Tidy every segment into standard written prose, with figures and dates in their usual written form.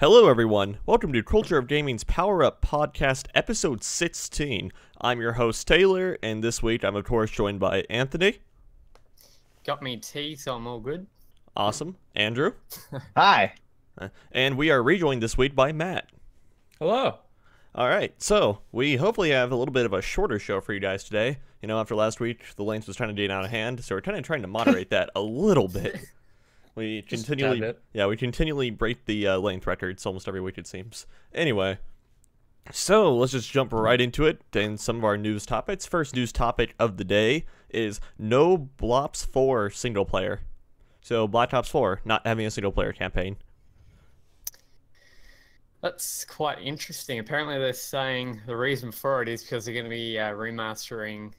Hello everyone, welcome to Culture of Gaming's Power Up Podcast, episode 16. I'm your host Taylor, and this week I'm of course joined by Anthony. Got me tea, so I'm all good. Awesome. Andrew. Hi. And we are rejoined this week by Matt. Hello. Alright, so we hopefully have a little bit of a shorter show for you guys today. You know, after last week, the length was trying to get out of hand, so we're kind of trying to moderate that a little bit. We continually break the length records almost every week, it seems. Anyway, so let's just jump right into it and some of our news topics. First news topic of the day is no BLOPS 4 single player. So Black Ops 4 not having a single player campaign. That's quite interesting. Apparently they're saying the reason for it is because they're going to be remastering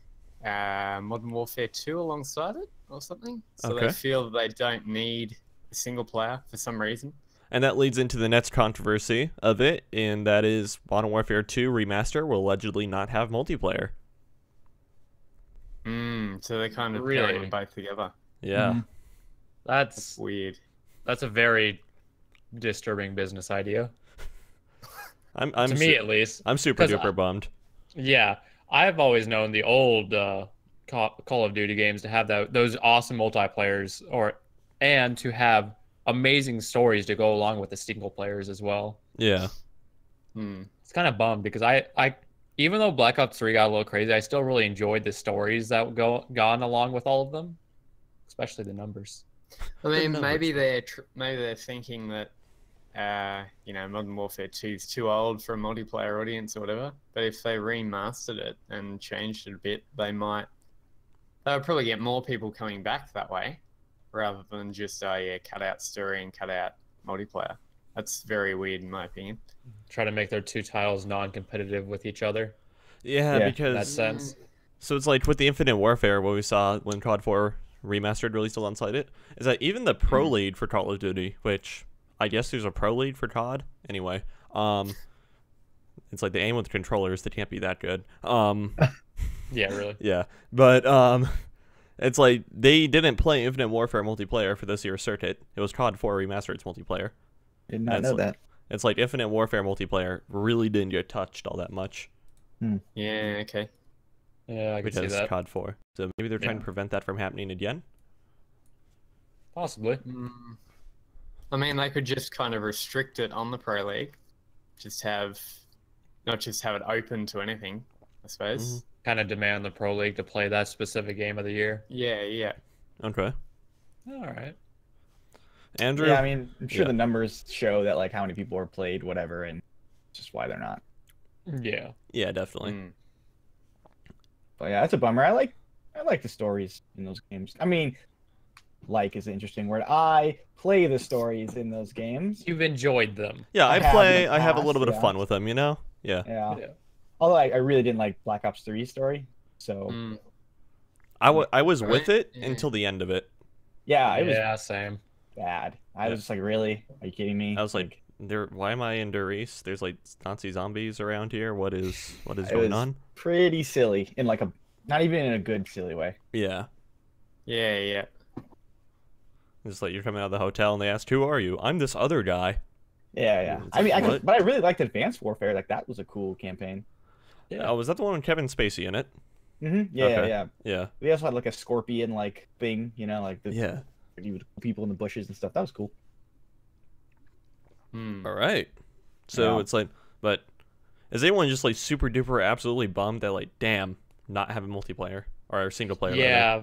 Modern Warfare 2 alongside it or something. So Okay. they feel that they don't need a single player for some reason. And that leads into the next controversy of it, and that is Modern Warfare 2 Remaster will allegedly not have multiplayer. So they're kind of Really? pairing them both together. Yeah. That's Weird. a very disturbing business idea. I'm To me, at least. I'm super 'Cause duper bummed. Yeah, I've always known the old Call of Duty games to have those awesome multiplayers, and to have amazing stories to go along with the single players as well. Yeah. It's kind of bummed because I even though Black Ops 3 got a little crazy, I still really enjoyed the stories that gone along with all of them, especially the numbers. I mean, numbers, maybe they're thinking that Modern Warfare 2 is too old for a multiplayer audience or whatever. But if they remastered it and changed it a bit, they would probably get more people coming back that way, rather than just cut out story and cut out multiplayer. That's very weird in my opinion. Try to make their two titles non-competitive with each other. Yeah, Yeah, In that because sense. so it's like with the Infinite Warfare, what we saw when COD 4 Remastered released alongside it, is that even the pro lead for Call of Duty, which I guess there's a pro lead for COD anyway. It's like the aim with the controllers, they can't be that good. Yeah, really. Yeah, but it's like they didn't play Infinite Warfare multiplayer for this year's circuit. It was COD 4 Remastered's multiplayer. Did not That's know that. It's like Infinite Warfare multiplayer really didn't get touched all that much Yeah, okay. Yeah, I can see because that. COD 4. So maybe they're trying to Yeah. prevent that from happening again. Possibly. I mean, they could just kind of restrict it on the Pro League. Not just have it open to anything, I suppose. Kind of demand the Pro League to play that specific game of the year. Yeah. Okay. All right. Andrew? Yeah, I mean, I'm sure Yeah. the numbers show that like how many people are played, whatever, and just why they're not. Yeah. Yeah, definitely. But yeah, that's a bummer. I like the stories in those games. I mean, like is an interesting word. I play the stories in those games. You've enjoyed them. Yeah, I I have play. in the I have a past, little bit of yeah. fun with them, you know. Yeah. Yeah. Yeah. Although I really didn't like Black Ops 3 story, so I was with Right, it yeah. until the end of it. yeah, it was Yeah, same. bad. I Yeah. was just like, really? Are you kidding me? I was like, why am I in Durice? There's like Nazi zombies around here. What is it going was on? pretty silly in like a not even in a good silly way. Yeah. Yeah. It's like you're coming out of the hotel and they ask, "Who are you?" I'm this other guy. Yeah. It's I mean, like, what? but I really liked Advanced Warfare. Like that was a cool campaign. Yeah. Oh, was that the one with Kevin Spacey in it? Yeah, Okay. yeah. Yeah. We also had like a scorpion like thing, you know, like the Yeah. you would people in the bushes and stuff. That was cool. All right. So Yeah. it's like, but is anyone just like super duper absolutely bummed that like, damn, not having multiplayer or single player? rather? Yeah.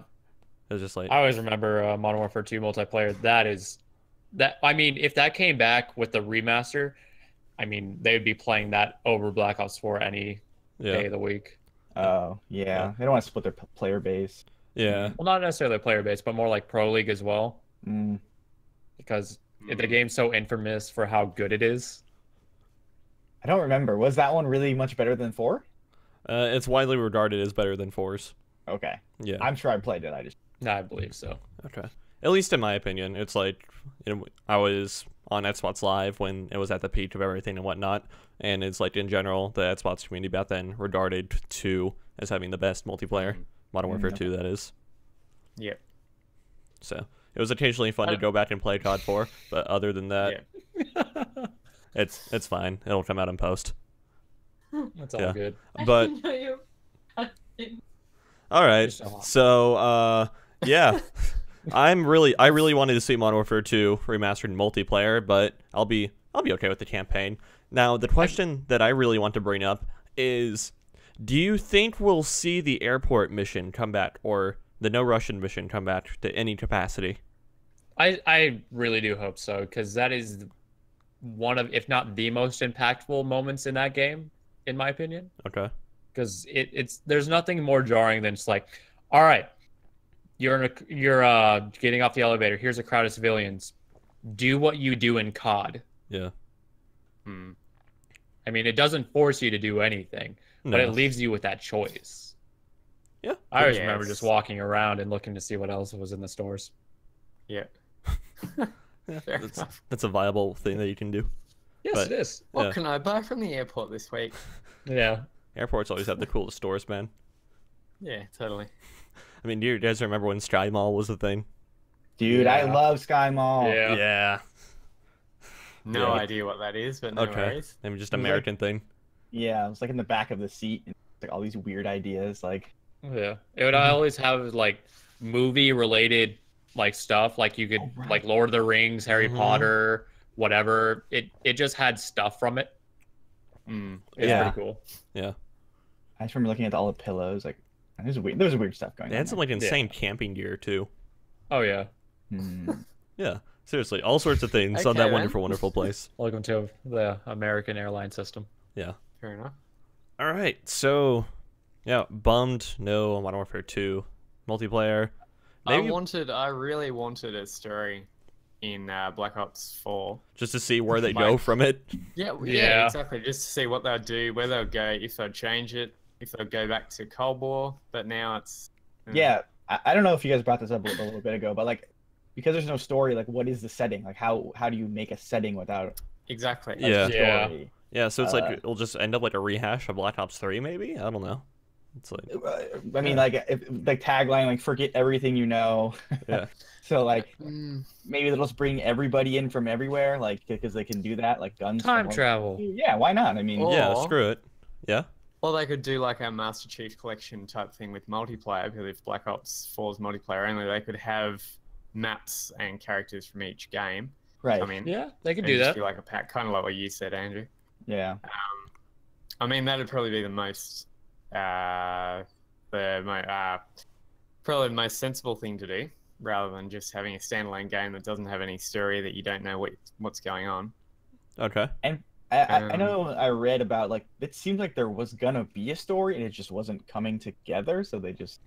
It's just like, I always remember Modern Warfare 2 multiplayer. I mean, if that came back with the remaster, I mean, they would be playing that over Black Ops 4 any day yeah, of the week. Oh, yeah. They don't want to split their player base. yeah, Well, not necessarily player base, but more like Pro League as well, Mm. because the game's so infamous for how good it is. I don't remember. Was that one really much better than 4? it's widely regarded as better than 4's. Okay. Yeah. I'm sure I played it. I just I believe so. Okay. At least in my opinion, it's like, you know, I was on Xbox Live when it was at the peak of everything and whatnot, and it's like in general the Xbox community back then regarded 2 as having the best multiplayer, Modern Warfare 2 that is. Yep. So it was occasionally fun to go back and play COD 4, but other than that, Yeah. It's fine. It'll come out in post. That's all Yeah. good. But all right. So yeah. I really wanted to see Modern Warfare 2 remastered in multiplayer, but I'll be okay with the campaign. Now, the question that I really want to bring up is, do you think we'll see the airport mission come back, or the no Russian mission come back to any capacity? I really do hope so, because that is one of, if not the most impactful moments in that game, in my opinion. Okay. Because it's there's nothing more jarring than just like, all right, you're getting off the elevator. Here's a crowd of civilians. Do what you do in CoD. Yeah. I mean, it doesn't force you to do anything, but it leaves you with that choice. Yeah. I always remember just walking around and looking to see what else was in the stores. Yeah. That's a viable thing that you can do. Yes, but, it is. What can I buy from the airport this week? Yeah. Airports always have the coolest stores, man. Yeah, totally. I mean, do you guys remember when Sky Mall was a thing? Dude, I love Sky Mall. Yeah. Yeah. No idea what that is, but no worries. Maybe just American thing. Yeah, it was like in the back of the seat, and like all these weird ideas, like. Yeah, it would always have like movie-related like stuff, like you could like Lord of the Rings, Harry Potter, whatever. It just had stuff from it. It's pretty cool. Yeah. I just remember looking at all the pillows, like there's weird stuff going on. They had some like insane camping gear too. Oh yeah. Yeah. Seriously, all sorts of things on that wonderful, wonderful place. Welcome to the American airline system. Yeah. Fair enough. All right, so yeah, bummed no Modern Warfare 2 multiplayer. Maybe... I really wanted a story in Black Ops 4. Just to see where they go from it. Yeah, exactly. Just to see what they'll do, where they'll go, if they'll change it, if they'll go back to Cold War. But now it's... Yeah, I don't know if you guys brought this up a little bit ago, but like, because there's no story, like what is the setting? Like how do you make a setting without a story? Yeah, so it's like it'll just end up like a rehash of Black Ops 3 maybe? I don't know. It's like I mean like tagline like forget everything you know. Yeah. So like maybe they'll just bring everybody in from everywhere, like because they can do that, like guns. Time travel. Yeah, why not? I mean, yeah, screw it. Yeah. Or they could do like a Master Chief Collection type thing with multiplayer, because if Black Ops 4's multiplayer only, they could have maps and characters from each game. Right. I mean, yeah, they could do that. Do like a pack, kind of like what you said, Andrew. Yeah. I mean, that'd probably be the most, probably the most sensible thing to do, rather than just having a standalone game that doesn't have any story, that you don't know what's going on. Okay. And I know I read about like it seemed like there was gonna be a story and it just wasn't coming together, so they just.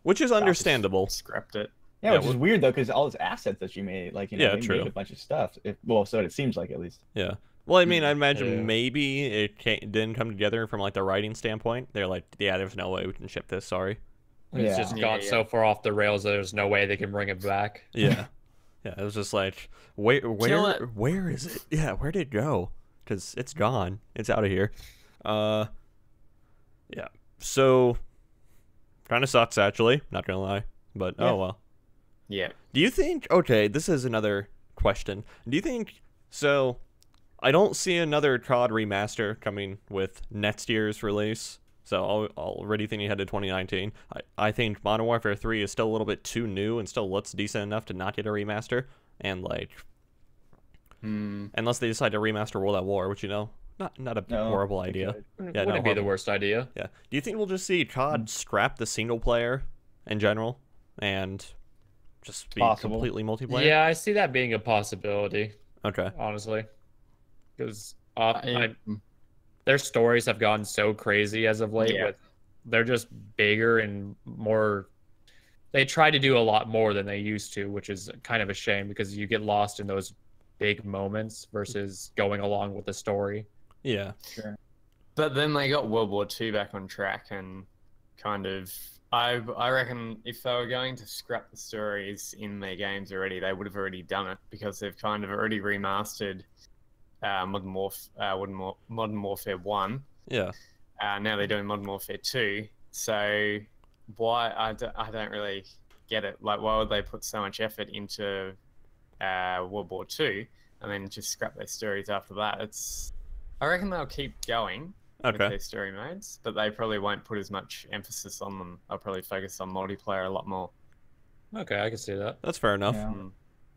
Which is understandable. Scrapped it. Yeah, which is weird though, because all those assets that you made, like they made a bunch of stuff. So it seems like at least. Yeah. Well, I mean, I imagine maybe it didn't come together from like the writing standpoint. They're like, yeah, there's no way we can ship this. Sorry. It's just gone so far off the rails that there's no way they can bring it back. Yeah. Yeah. It was just like, where is it? Yeah. Where did it go? Because it's gone. It's out of here. Yeah. So, kind of sucks actually. Not gonna lie, but oh well. Yeah. Do you think? Okay, this is another question. Do you think? So, I don't see another CoD remaster coming with next year's release. So I'll already think ahead to 2019. I think Modern Warfare 3 is still a little bit too new and still looks decent enough to not get a remaster. And like, unless they decide to remaster World at War, which not a horrible idea. Yeah, wouldn't be the worst idea. Yeah. Do you think we'll just see CoD scrap the single player in general and just be completely multiplayer? Yeah, I see that being a possibility. Okay. Honestly, because their stories have gone so crazy as of late. They're just bigger and more. They try to do a lot more than they used to, which is kind of a shame because you get lost in those big moments versus going along with the story. Yeah, sure. But then they got World War II back on track and kind of. I reckon if they were going to scrap the stories in their games already, they would have already done it because they've kind of already remastered Modern Warfare 1. Yeah. Now they're doing Modern Warfare 2. So why I don't really get it. Like, why would they put so much effort into World War 2 and then just scrap their stories after that. I reckon they'll keep going with their story modes, but they probably won't put as much emphasis on them. They'll probably focus on multiplayer a lot more. Okay, I can see that. That's fair enough. Yeah.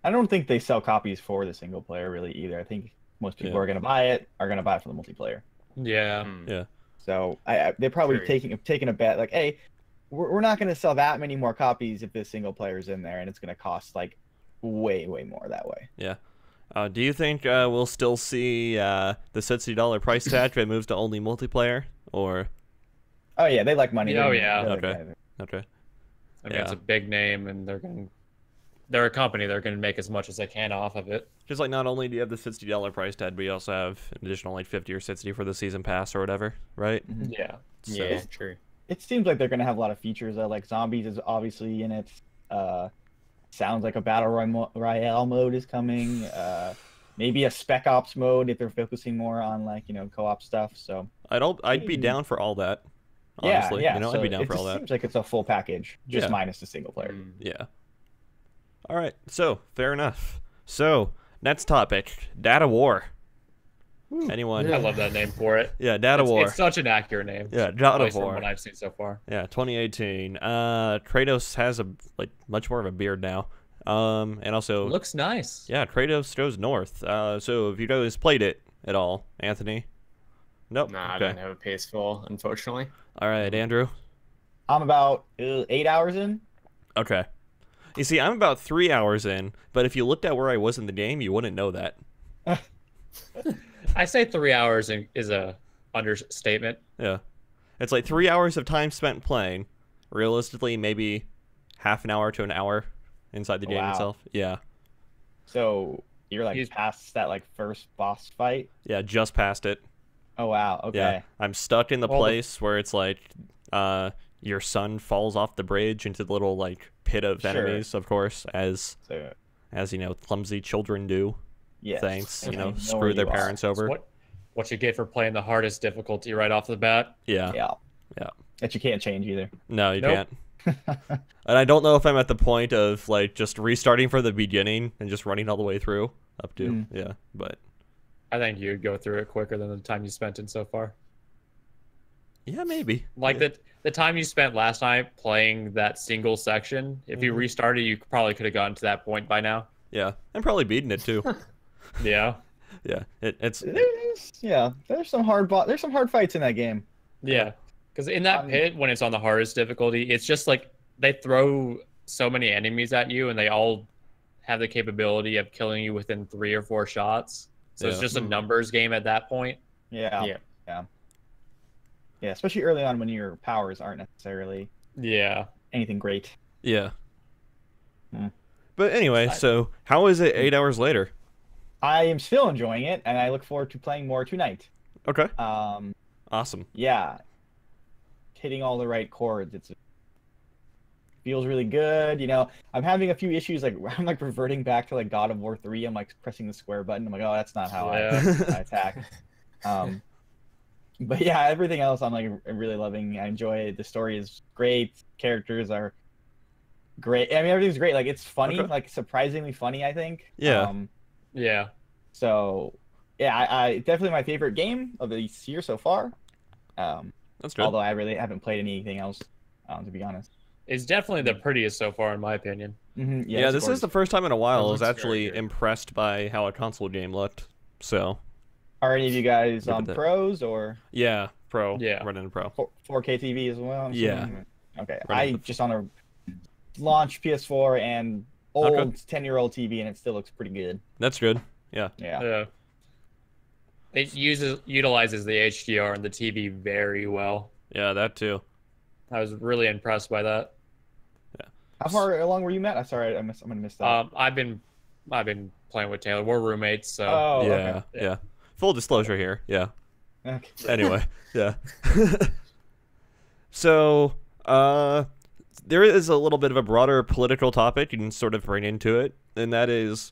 I don't think they sell copies for the single player really either. I think most people are going to buy it for the multiplayer. Yeah. Yeah. So they're probably taking a bet like, hey, we're not going to sell that many more copies if this single player is in there, and it's going to cost like way more that way. Yeah. Do you think we'll still see the $60 price tag if it moves to only multiplayer, or? Oh yeah, they like money. Oh yeah. Okay. I mean, it's a big name, and they're a company. They're going to make as much as they can off of it. Just like not only do you have the $60 price tag, but you also have an additional like 50 or 60 for the season pass or whatever, right? Yeah. Yeah, true. It seems like they're going to have a lot of features. Like zombies is obviously in it. Sounds like a battle royale mode is coming. Maybe a spec ops mode if they're focusing more on like co-op stuff. So I'd be down for all that. Honestly, yeah. I'd be down for all that. It seems like it's a full package, just minus the single player. Yeah. All right. So fair enough. So next topic: data war. Anyone? I love that name for it. Yeah, data war. It's such an accurate name. Yeah, data war. From what I've seen so far. Yeah, 2018. Kratos has much more of a beard now. And also Looks nice. Yeah, Kratos goes north. So if you guys played it at all, Anthony? Nope. Nah, I don't have a PS4, unfortunately. All right, Andrew. I'm about 8 hours in. Okay. You see, I'm about 3 hours in, but if you looked at where I was in the game, you wouldn't know that. I say 3 hours is a understatement. Yeah. It's like 3 hours of time spent playing. Realistically, maybe half an hour to an hour inside the game itself. Yeah. So you're like past that like first boss fight? Yeah, just past it. Oh wow, okay. Yeah. I'm stuck in the place where it's like your son falls off the bridge into the little like pit of enemies, of course, as clumsy children do. Yes. Thanks, screw their parents over. What you get for playing the hardest difficulty right off the bat. Yeah. That you can't change either. No, you can't. And I don't know if I'm at the point of like just restarting from the beginning and just running all the way through up to but I think you'd go through it quicker than the time you spent in so far. Yeah, maybe. Like the time you spent last night playing that single section, if you restarted, you probably could have gotten to that point by now. Yeah, I'm probably beating it too. Yeah. Yeah, it's there's some hard fights in that game. Yeah, because in that pit, when it's on the hardest difficulty, it's just like they throw so many enemies at you, and they all have the capability of killing you within 3 or 4 shots. So it's just a numbers game at that point. Yeah, especially early on when your powers aren't necessarily anything great. Yeah. But anyway, so how is it 8 hours later? I am still enjoying it, and I look forward to playing more tonight. Okay. Awesome. Yeah. Hitting all the right chords. It feels really good. I'm having a few issues. Like I'm like reverting back to like God of War 3. I'm like pressing the square button. I'm like, oh, that's not how I attack. But yeah, everything else I'm like really loving. I enjoy it. The story is great. Characters are great. I mean, everything's great. Like it's funny, like surprisingly funny, I think. Yeah. Yeah. So yeah, I definitely my favorite game of this year so far. That's good. Although I really haven't played anything else, to be honest. It's definitely the prettiest so far, in my opinion. Yeah, this is the first time in a while I was actually impressed by how a console game looked. So, are any of you guys on pros or? Yeah, pro. Yeah, running a pro. 4K TV as well. Yeah. Okay, I just on a launch PS4 and old 10-year-old TV, and it still looks pretty good. That's good. Yeah. It utilizes the HDR and the TV very well. Yeah, that too. I was really impressed by that. Yeah. How far along were you, Matt? I'm sorry, I'm gonna miss that. I've been playing with Taylor. We're roommates, so. Oh, yeah. Full disclosure here. Yeah. Okay. Anyway, yeah. So, there is a little bit of a broader political topic you can sort of bring into it, and that is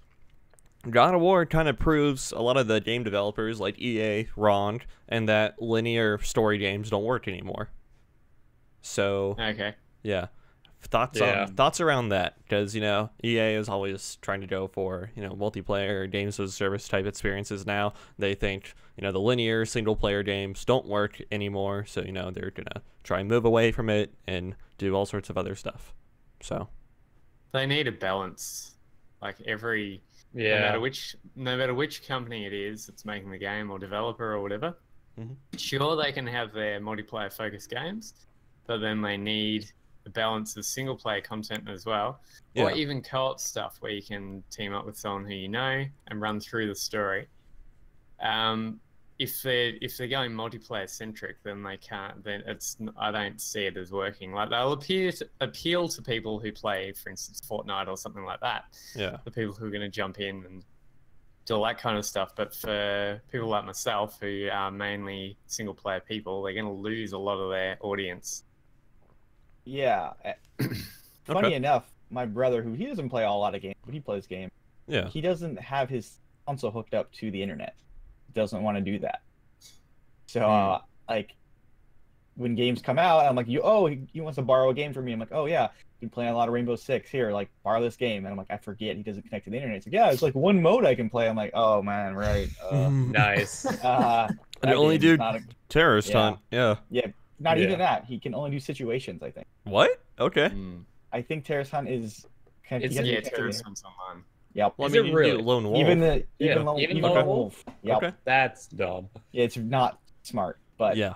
God of War kind of proves a lot of the game developers like EA wrong, and that linear story games don't work anymore. So, yeah. Thoughts around that, because EA is always trying to go for multiplayer games as a service type experiences. Now they think the linear single player games don't work anymore, so they're gonna try and move away from it and do all sorts of other stuff. So they need a balance. Like no matter which company it is that's making the game or developer or whatever, sure they can have their multiplayer focused games, but then they need the balance of single player content as well, or even co-op stuff where you can team up with someone who you know and run through the story. If they're going multiplayer centric, then they can't. Then I don't see it as working. Like they'll appeal to people who play, for instance, Fortnite or something like that. Yeah, the people who are going to jump in and do all that kind of stuff. But for people like myself, who are mainly single player people, they're going to lose a lot of their audience. Yeah. Funny enough, my brother, who he doesn't play a lot of games, but he plays games. Yeah. He doesn't have his console hooked up to the internet. He doesn't want to do that. So, like, when games come out, I'm like, he wants to borrow a game from me. I'm like, oh yeah, been playing a lot of Rainbow Six. Here, like, borrow this game. And I'm like, I forget he doesn't connect to the internet. He's like, yeah, it's like one mode I can play. I'm like, oh man, right. Nice. And only do terrorist hunt. Yeah. Yeah. Not even that. He can only do situations, I think. What? Okay. I think terrorist hunt is terrorist hunt's online. Yep. Well, I mean, you can do lone wolf. Even lone wolf. Yep. Okay. That's dumb. It's not smart, but yeah,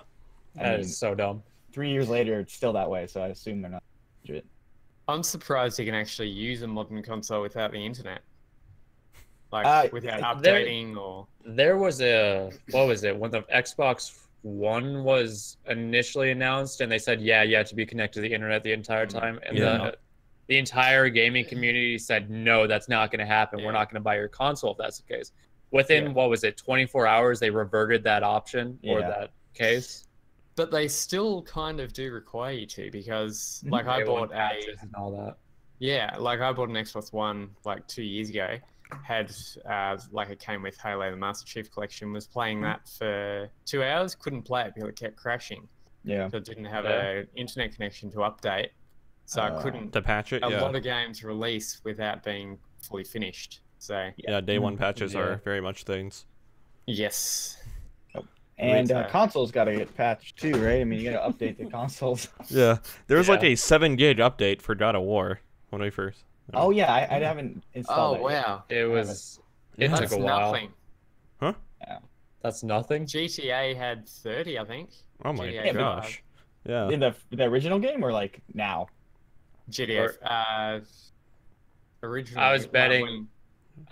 that is so dumb. 3 years later, it's still that way. So I assume they're not do it. I'm surprised you can actually use a modern console without the internet, like without updating or. There was what was it when the Xbox One was initially announced, and they said, yeah, you have to be connected to the internet the entire time, and the entire gaming community said, no, that's not going to happen. We're not going to buy your console if that's the case. Within, 24 hours, they reverted that option or that case. But they still kind of do require you to, because like I bought and all that. Yeah, like I bought an Xbox One like 2 years ago. Had like it came with Halo the Master Chief Collection, was playing that for 2 hours, couldn't play it because it kept crashing. Yeah. So it didn't have an internet connection to update. So I couldn't to patch it. A lot of games release without being fully finished. So yeah, day one patches are very much things. Yes. And consoles got to get patched too, right? I mean, you got to update the consoles. Yeah, there was like a 7 gig update for God of War when we first. Oh yeah, I haven't installed. Oh wow, it took a while. Nothing. Huh? Yeah. That's nothing. GTA had 30, I think. Oh my GTA gosh. Yeah. In the original game or like now? GTA. Originally. I was betting.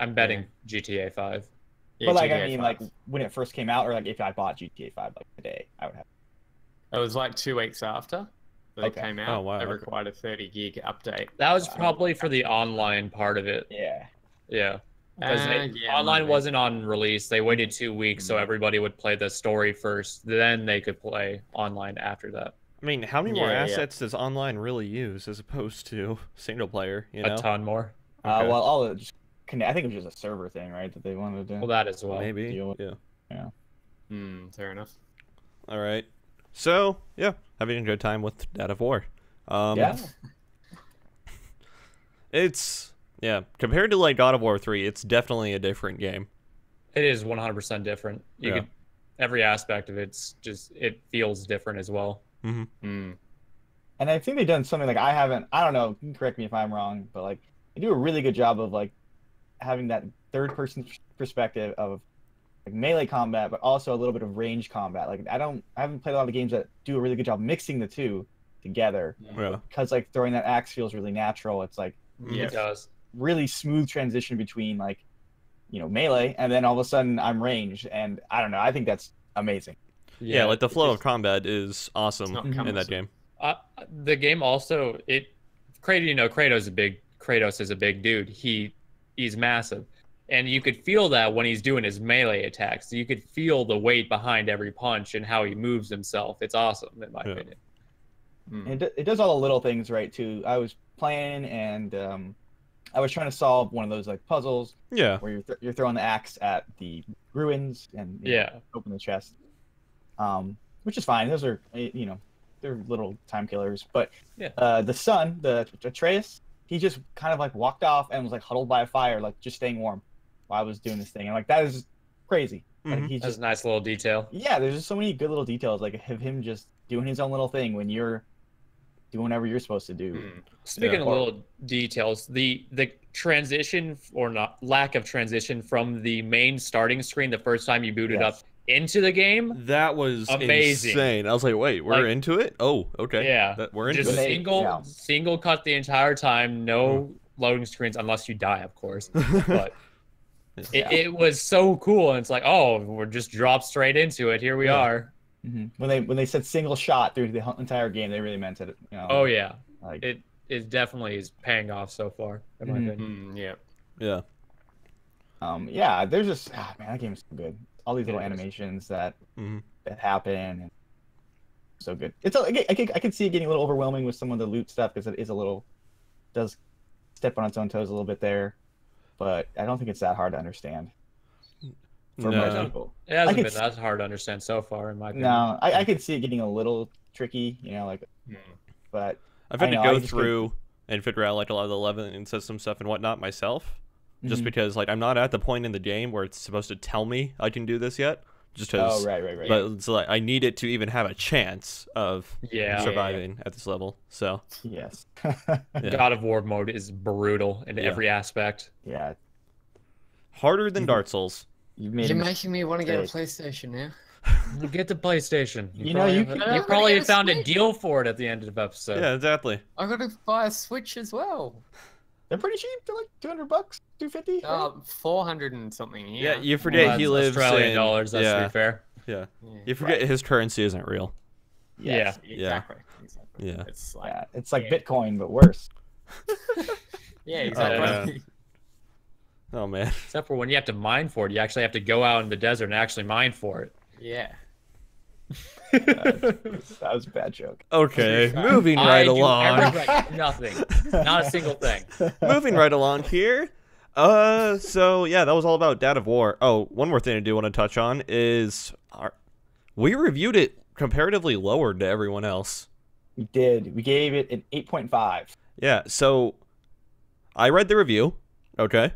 I'm betting GTA 5. Yeah, but like GTA I mean, 5. Like when it first came out, or like if I bought GTA 5 like today, I would have. It was like 2 weeks after it came out. Oh wow. It required a 30 gig update. That was probably for the online part of it. Yeah. Yeah. Because online wasn't on release. They waited 2 weeks so everybody would play the story first. Then they could play online after that. I mean, how many more assets does online really use as opposed to single player? You know? A ton more. Okay. Well, I think it was just a server thing, right? That they wanted to. Well, that as well. Maybe. Yeah. Fair enough. All right. So having a good time with God of War. Yeah. It's compared to like God of War 3, it's definitely a different game. It is 100% different. Every aspect of it feels different as well. And I think they've done something like I don't know, you can correct me if I'm wrong, but like they do a really good job of like having that third person perspective of like melee combat, but also a little bit of range combat. Like I haven't played a lot of games that do a really good job mixing the two together. Yeah. Because like throwing that axe feels really natural. It's like it does. Really smooth transition between like, melee, and then all of a sudden I'm ranged, and I don't know. I think that's amazing. Yeah, like the flow of combat is awesome in that game. The game also Kratos is a big dude. He's massive, and you could feel that when he's doing his melee attacks. You could feel the weight behind every punch and how he moves himself. It's awesome in my opinion. It does all the little things right too. I was playing and I was trying to solve one of those like puzzles. Yeah. Where you're throwing the axe at the ruins and open the chest. Which is fine. Those are they're little time killers. But Yeah. the son, the Atreus, he just kind of like walked off and was like huddled by a fire, like just staying warm while I was doing this thing. And like that is crazy. Like he That's just a nice little detail. yeah, there's just so many good little details like of him just doing his own little thing when you're doing whatever you're supposed to do. Speaking of little details, the transition or not lack of transition from the main starting screen the first time you booted up into the game, That was amazing. insane. I was like, wait, we're into it? Oh, okay. Yeah. We're into just it. single cut the entire time, no loading screens unless you die, of course. But it was so cool, and it's like, oh, we're just dropped straight into it. Here we are. When they said single shot through the entire game, they really meant it. You know, Oh yeah, like, it definitely is paying off so far, in my opinion. Yeah. Yeah, there's just man, that game is so good. All these little animations that happen, and so good. I can see it getting a little overwhelming with some of the loot stuff because it is does step on its own toes a little bit there, but I don't think it's that hard to understand for most people. It hasn't been that hard to understand so far, in my opinion. No, I could see it getting a little tricky, you know, like, but I've had to go through and figure out like a lot of the leveling and system stuff and whatnot myself, just because like I'm not at the point in the game where it's supposed to tell me I can do this yet. Just because, right. But it's like I need it to even have a chance of surviving at this level. So yes, God of War mode is brutal in every aspect. Yeah, harder than Dark Souls. You're making me want to get a PlayStation now. Get the PlayStation. You probably found a deal for it at the end of the episode. Yeah, exactly. I got to buy a Switch as well. They're pretty cheap. They're like $200, $250. 400 and something. Yeah, you forget he lives Australian in dollars. That's to be fair. Yeah, you forget his currency isn't real. Yes. Exactly. Yeah, it's like Bitcoin but worse. Yeah, exactly. Oh man. Except for when you have to mine for it, you actually have to go out in the desert and actually mine for it. Yeah. That was a bad joke. Okay, moving right along. Nothing. Not a single thing. Moving right along here. So yeah, that was all about God of War. Oh, one more thing I do want to touch on is we reviewed it comparatively lower to everyone else. We did. We gave it an 8.5. Yeah, so I read the review. Okay.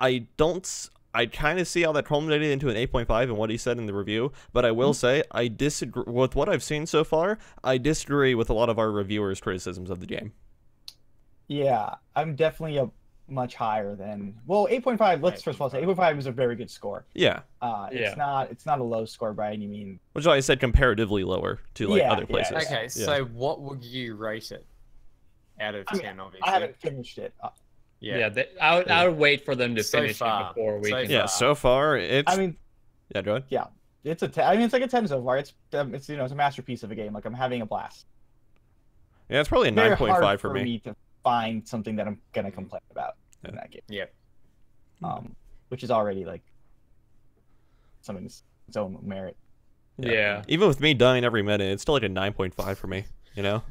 I kind of see how that culminated into an 8.5 and what he said in the review, but I will say I disagree with what I've seen so far. I disagree with a lot of our reviewers' criticisms of the game. Yeah, I'm definitely much higher than 8.5. Let's first of all say 8.5 is a very good score. Yeah. It's not a low score by any means. Which I said comparatively lower to like other places. Yeah. Okay, so what would you rate it out of 10? Obviously, I haven't finished it. I would wait for them to finish it before we can. Yeah, so far it's. Yeah, go ahead. Yeah, it's a 10. I mean, it's like a 10 so far. It's it's a masterpiece of a game. Like I'm having a blast. Yeah, it's probably a 9.5 for me to find something that I'm gonna complain about in that game. Yeah. Which is already like something's its own merit. Yeah. Even with me dying every minute, it's still like a 9.5 for me. You know.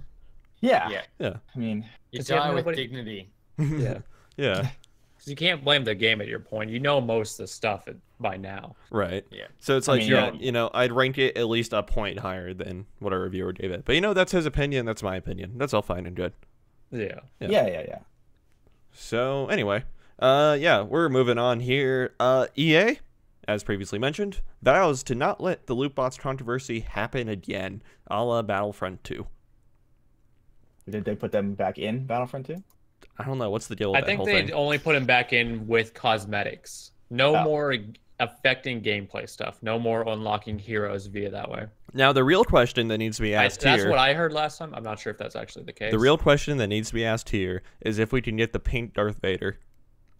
Yeah. I mean, you die with dignity. Yeah. Yeah. Because you can't blame the game at your point. You know most of the stuff by now. Right. Yeah. So it's like, I'd rank it at least a point higher than what our reviewer gave it. But that's his opinion. That's my opinion. That's all fine and good. Yeah. So anyway, we're moving on here. EA, as previously mentioned, vows to not let the loot box controversy happen again, a la Battlefront 2. Did they put them back in Battlefront 2? I don't know. What's the deal with that whole thing? I think they'd only put him back in with cosmetics. No more affecting gameplay stuff. No more unlocking heroes via that way. Now, the real question that needs to be asked here... That's what I heard last time. I'm not sure if that's actually the case. The real question that needs to be asked here is if we can get the pink Darth Vader.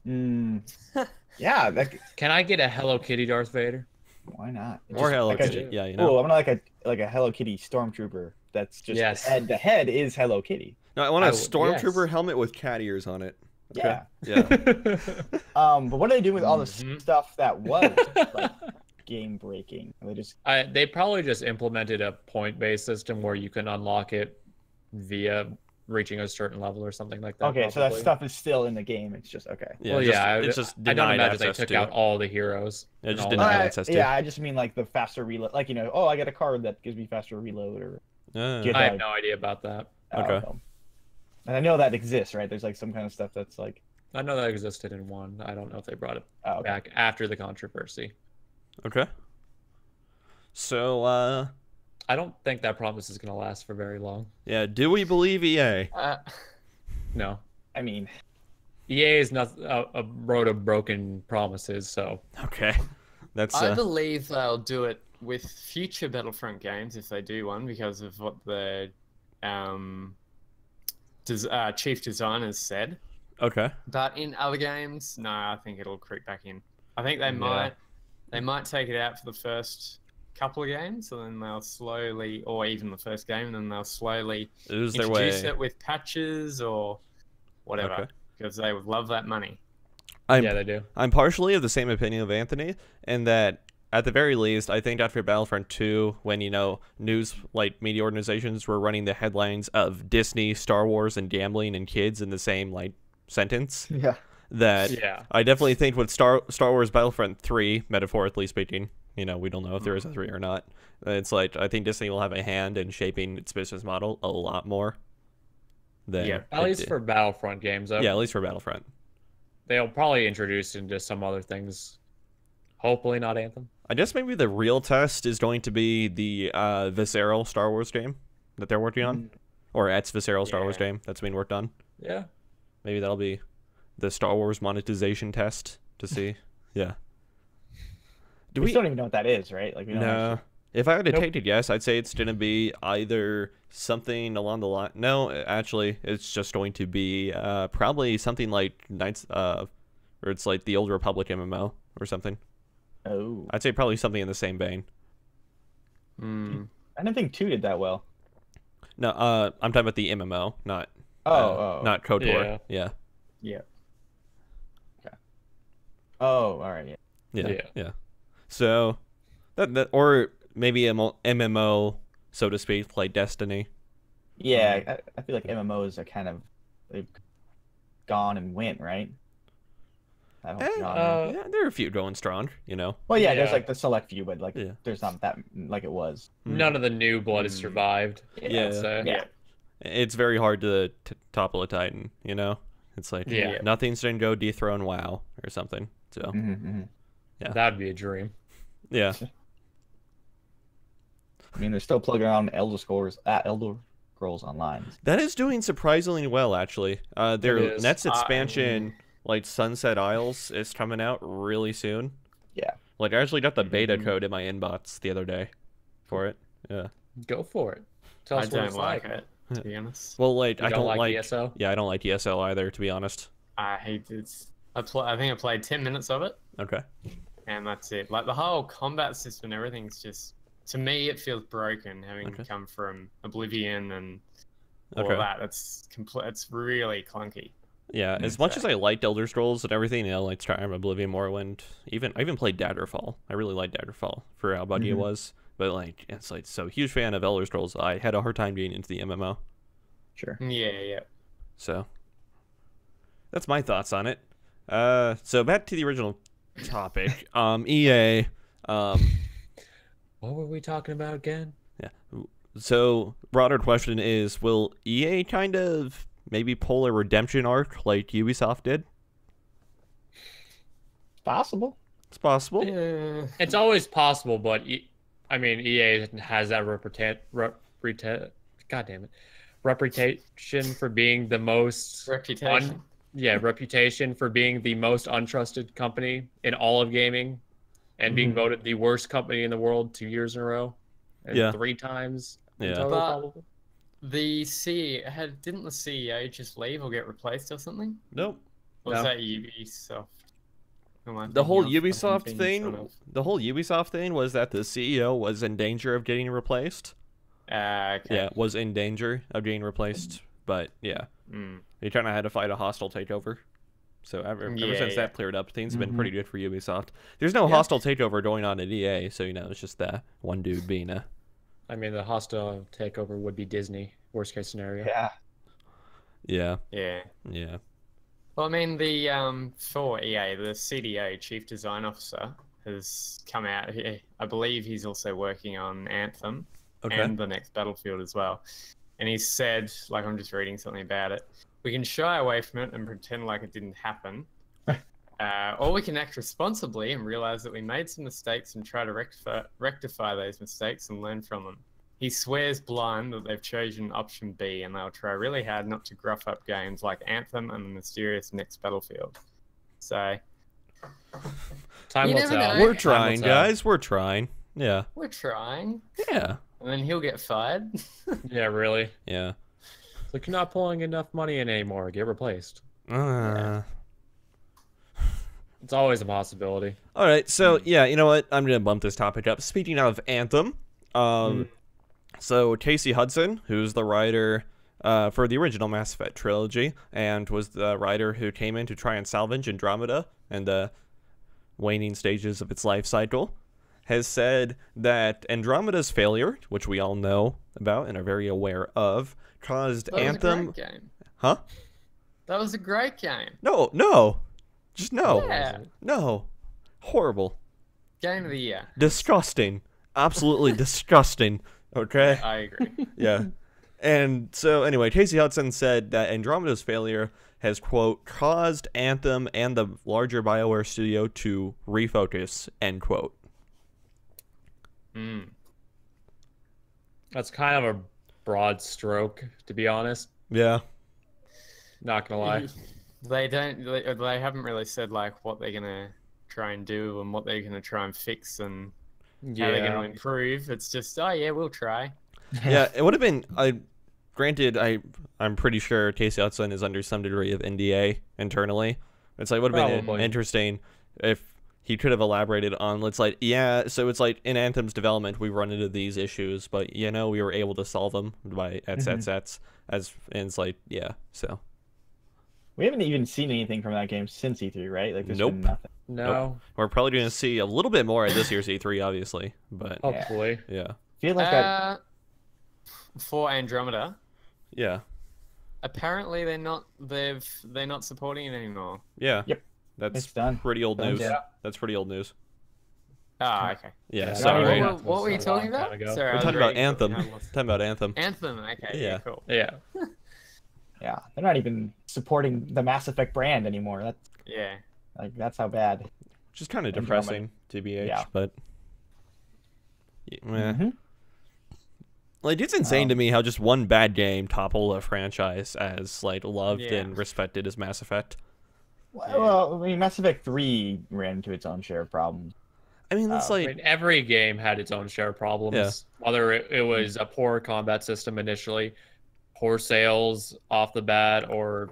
Yeah. Can I get a Hello Kitty Darth Vader? Why not? Or Hello Kitty. Yeah, Oh, I'm like a Hello Kitty Stormtrooper. That's just the head is Hello Kitty. No, I want a Stormtrooper helmet with cat ears on it. Okay. Yeah. But what are they doing with all the stuff that was like game breaking? They probably just implemented a point-based system where you can unlock it via reaching a certain level or something like that. Okay, so that probably. stuff is still in the game. It's just okay. Yeah, Well, it's just I don't denied imagine they access took to. out all the heroes. Yeah, and just all denied that. access to. Yeah, I just mean like the faster reload. Like, you know, oh, I get a card that gives me faster reload, or Yeah. I have no idea about that. Okay. And I know that exists, right? There's like some kind of stuff that's like. I know that existed in 1. I don't know if they brought it Okay. back after the controversy. Okay. So, I don't think that promise is going to last for very long. yeah, do we believe EA? No. I mean, EA is not a road of broken promises, so Okay. That's I believe they'll do it with future Battlefront games if they do one, because of what the chief designers said. okay. But in other games, no, I think it'll creep back in. I think they might take it out for the first couple of games, and then they'll slowly, or even the first game, and then they'll slowly Lose their way. introduce it with patches or whatever, Okay. because they would love that money. yeah, they do. I'm partially of the same opinion of Anthony, in that at the very least, I think after Battlefront 2, when, you know, news like media organizations were running the headlines of Disney, Star Wars, and gambling and kids in the same like sentence, yeah. that Yeah. I definitely think with Star Wars Battlefront 3, metaphorically speaking, you know, we don't know if there is a 3 or not. It's like I think Disney will have a hand in shaping its business model a lot more. Than Yeah. At least for Battlefront games, though. yeah, at least for Battlefront. They'll probably introduce into some other things. Hopefully not Anthem. I guess maybe the real test is going to be the Visceral Star Wars game that they're working on, or Et's Visceral Star Wars game that's being worked on. Yeah. Maybe that'll be the Star Wars monetization test to see. Yeah. Do We still don't even know what that is, right? Like, we don't No. actually... If I had to Nope. take a guess, I'd say it's going to be either something along the line. No, actually, it's just going to be probably something like Knights, or it's like the Old Republic MMO or something. Oh. I'd say probably something in the same vein. I didn't think 2 did that well. No, I'm talking about the MMO, not not KOTOR. Yeah. Yeah. Oh, all right. Yeah. Yeah. So that or maybe a MMO, so to speak, like Destiny. Yeah, I feel like MMOs are kind of they've gone and went, right? I don't know. Yeah, there are a few going strong, you know. Well, yeah, there's yeah. like the select few, but like Yeah. there's not that like it was. None of the new blood has survived. Yeah. I'd say. Yeah. It's very hard to topple a Titan, you know. It's like Yeah. nothing's gonna go dethrone WoW or something. So Mm-hmm. Yeah. That'd be a dream. yeah, I mean, they're still plugging around Elder Scrolls Online. that is doing surprisingly well, actually. Their is. next expansion, like Sunset Isles, is coming out really soon. Yeah. Like I actually got the beta code in my inbox the other day for it. Yeah. Go for it. Tell I us what don't it's like like. it, to be honest. Well, like You I don't don't like like ESO? Yeah, I don't like ESO either, to be honest. I hate it. I think I played 10 minutes of it, Okay. and that's it. Like the whole combat system and everything's just, to me, it feels broken, having Okay. come from Oblivion and all Okay. of that. It's it's really clunky. Yeah, as much as I liked Elder Scrolls and everything, you know, like Skyrim, Oblivion, Morrowind, I even played Daggerfall. I really liked Daggerfall for how buggy it was. But like, it's like so huge fan of Elder Scrolls. I had a hard time getting into the MMO. Sure. Yeah. So that's my thoughts on it. So back to the original topic. EA. What were we talking about again? Yeah. So broader question is, will EA kind of maybe pull a redemption arc like Ubisoft did? It's possible. It's possible. Yeah. It's always possible, but I mean, EA has that reputation for being the most Reputation. reputation for being the most untrusted company in all of gaming, and being voted the worst company in the world 2 years in a row, and Yeah. 3 times. in Yeah. total, But- probably. The didn't the CEO just leave or get replaced or something? Nope. Or was No. that Ubisoft? Who am I The whole thinking of? I'm Ubisoft thinking thing, sort of- the whole Ubisoft thing was that the CEO was in danger of getting replaced. Okay. Yeah, was in danger of getting replaced. But yeah, Mm. he kind of had to fight a hostile takeover. So ever since Yeah. that cleared up, things have been pretty good for Ubisoft. There's no hostile takeover going on at EA, so you know it's just that one dude being a. I mean, the hostile takeover would be Disney. Worst case scenario. Yeah. Yeah. Yeah. Yeah. Well, I mean, the for EA, the CDO, Chief Design Officer, has come out. I believe he's also working on Anthem and the next Battlefield as well. And he said, like, I'm just reading something about it. We can shy away from it and pretend like it didn't happen. Or we can act responsibly and realize that we made some mistakes and try to rectify those mistakes and learn from them. He swears blind that they've chosen option B and they'll try really hard not to gruff up games like Anthem and the mysterious next Battlefield. So, time will tell. We're trying, guys. We're trying. Yeah. We're trying. Yeah. And then he'll get fired. Yeah, really. Yeah. It's like, you're not pulling enough money in anymore. Get replaced. It's always a possibility. All right, so yeah, you know what? I'm gonna bump this topic up. Speaking of Anthem, so Casey Hudson, who's the writer for the original Mass Effect trilogy, and was the writer who came in to try and salvage Andromeda and the waning stages of its life cycle, has said that Andromeda's failure, which we all know about and are very aware of, caused Anthem. That was a great game. Huh? That was a great game. No. Just no. Yeah. No. Horrible. Game of the year. Disgusting. Absolutely disgusting. Okay? I agree. Yeah. And so, anyway, Casey Hudson said that Andromeda's failure has, quote, caused Anthem and the larger BioWare studio to refocus, end quote. That's kind of a broad stroke, to be honest. Yeah. Not gonna lie. They haven't really said like what they're gonna try and do and what they're gonna try and fix and how they're gonna improve. It's just, oh yeah, we'll try. Yeah, it would have been. Granted, I'm pretty sure Casey Hudson is under some degree of NDA internally. It's like, would have been interesting if he could have elaborated on. It's like, yeah, so it's like in Anthem's development, we run into these issues, but you know, we were able to solve them by sets. And it's like, yeah, so. We haven't even seen anything from that game since E3, right? Like, there's been nothing. No. Nope. We're probably going to see a little bit more at this year's E3, obviously, but hopefully, yeah. I feel like that. For Andromeda. Yeah. Apparently, they're not supporting it anymore. Yeah. Yep. That's It's done. pretty old news. Yeah. That's pretty old news. Ah, okay. Yeah. Sorry. What were you talking about? Sorry, We're talking about Anthem. Talking about Anthem. Anthem. Okay. Yeah. Cool. yeah. Yeah, they're not even supporting the Mass Effect brand anymore. That's how bad. Which is kind of depressing, TBH, Yeah. but like, it's insane to me how just one bad game toppled a franchise as like loved and respected as Mass Effect. Well, I mean, Mass Effect 3 ran into its own share of problems. I mean, that's I mean, every game had its own share of problems. Yeah. Whether it was a poor combat system initially, poor sales off the bat, or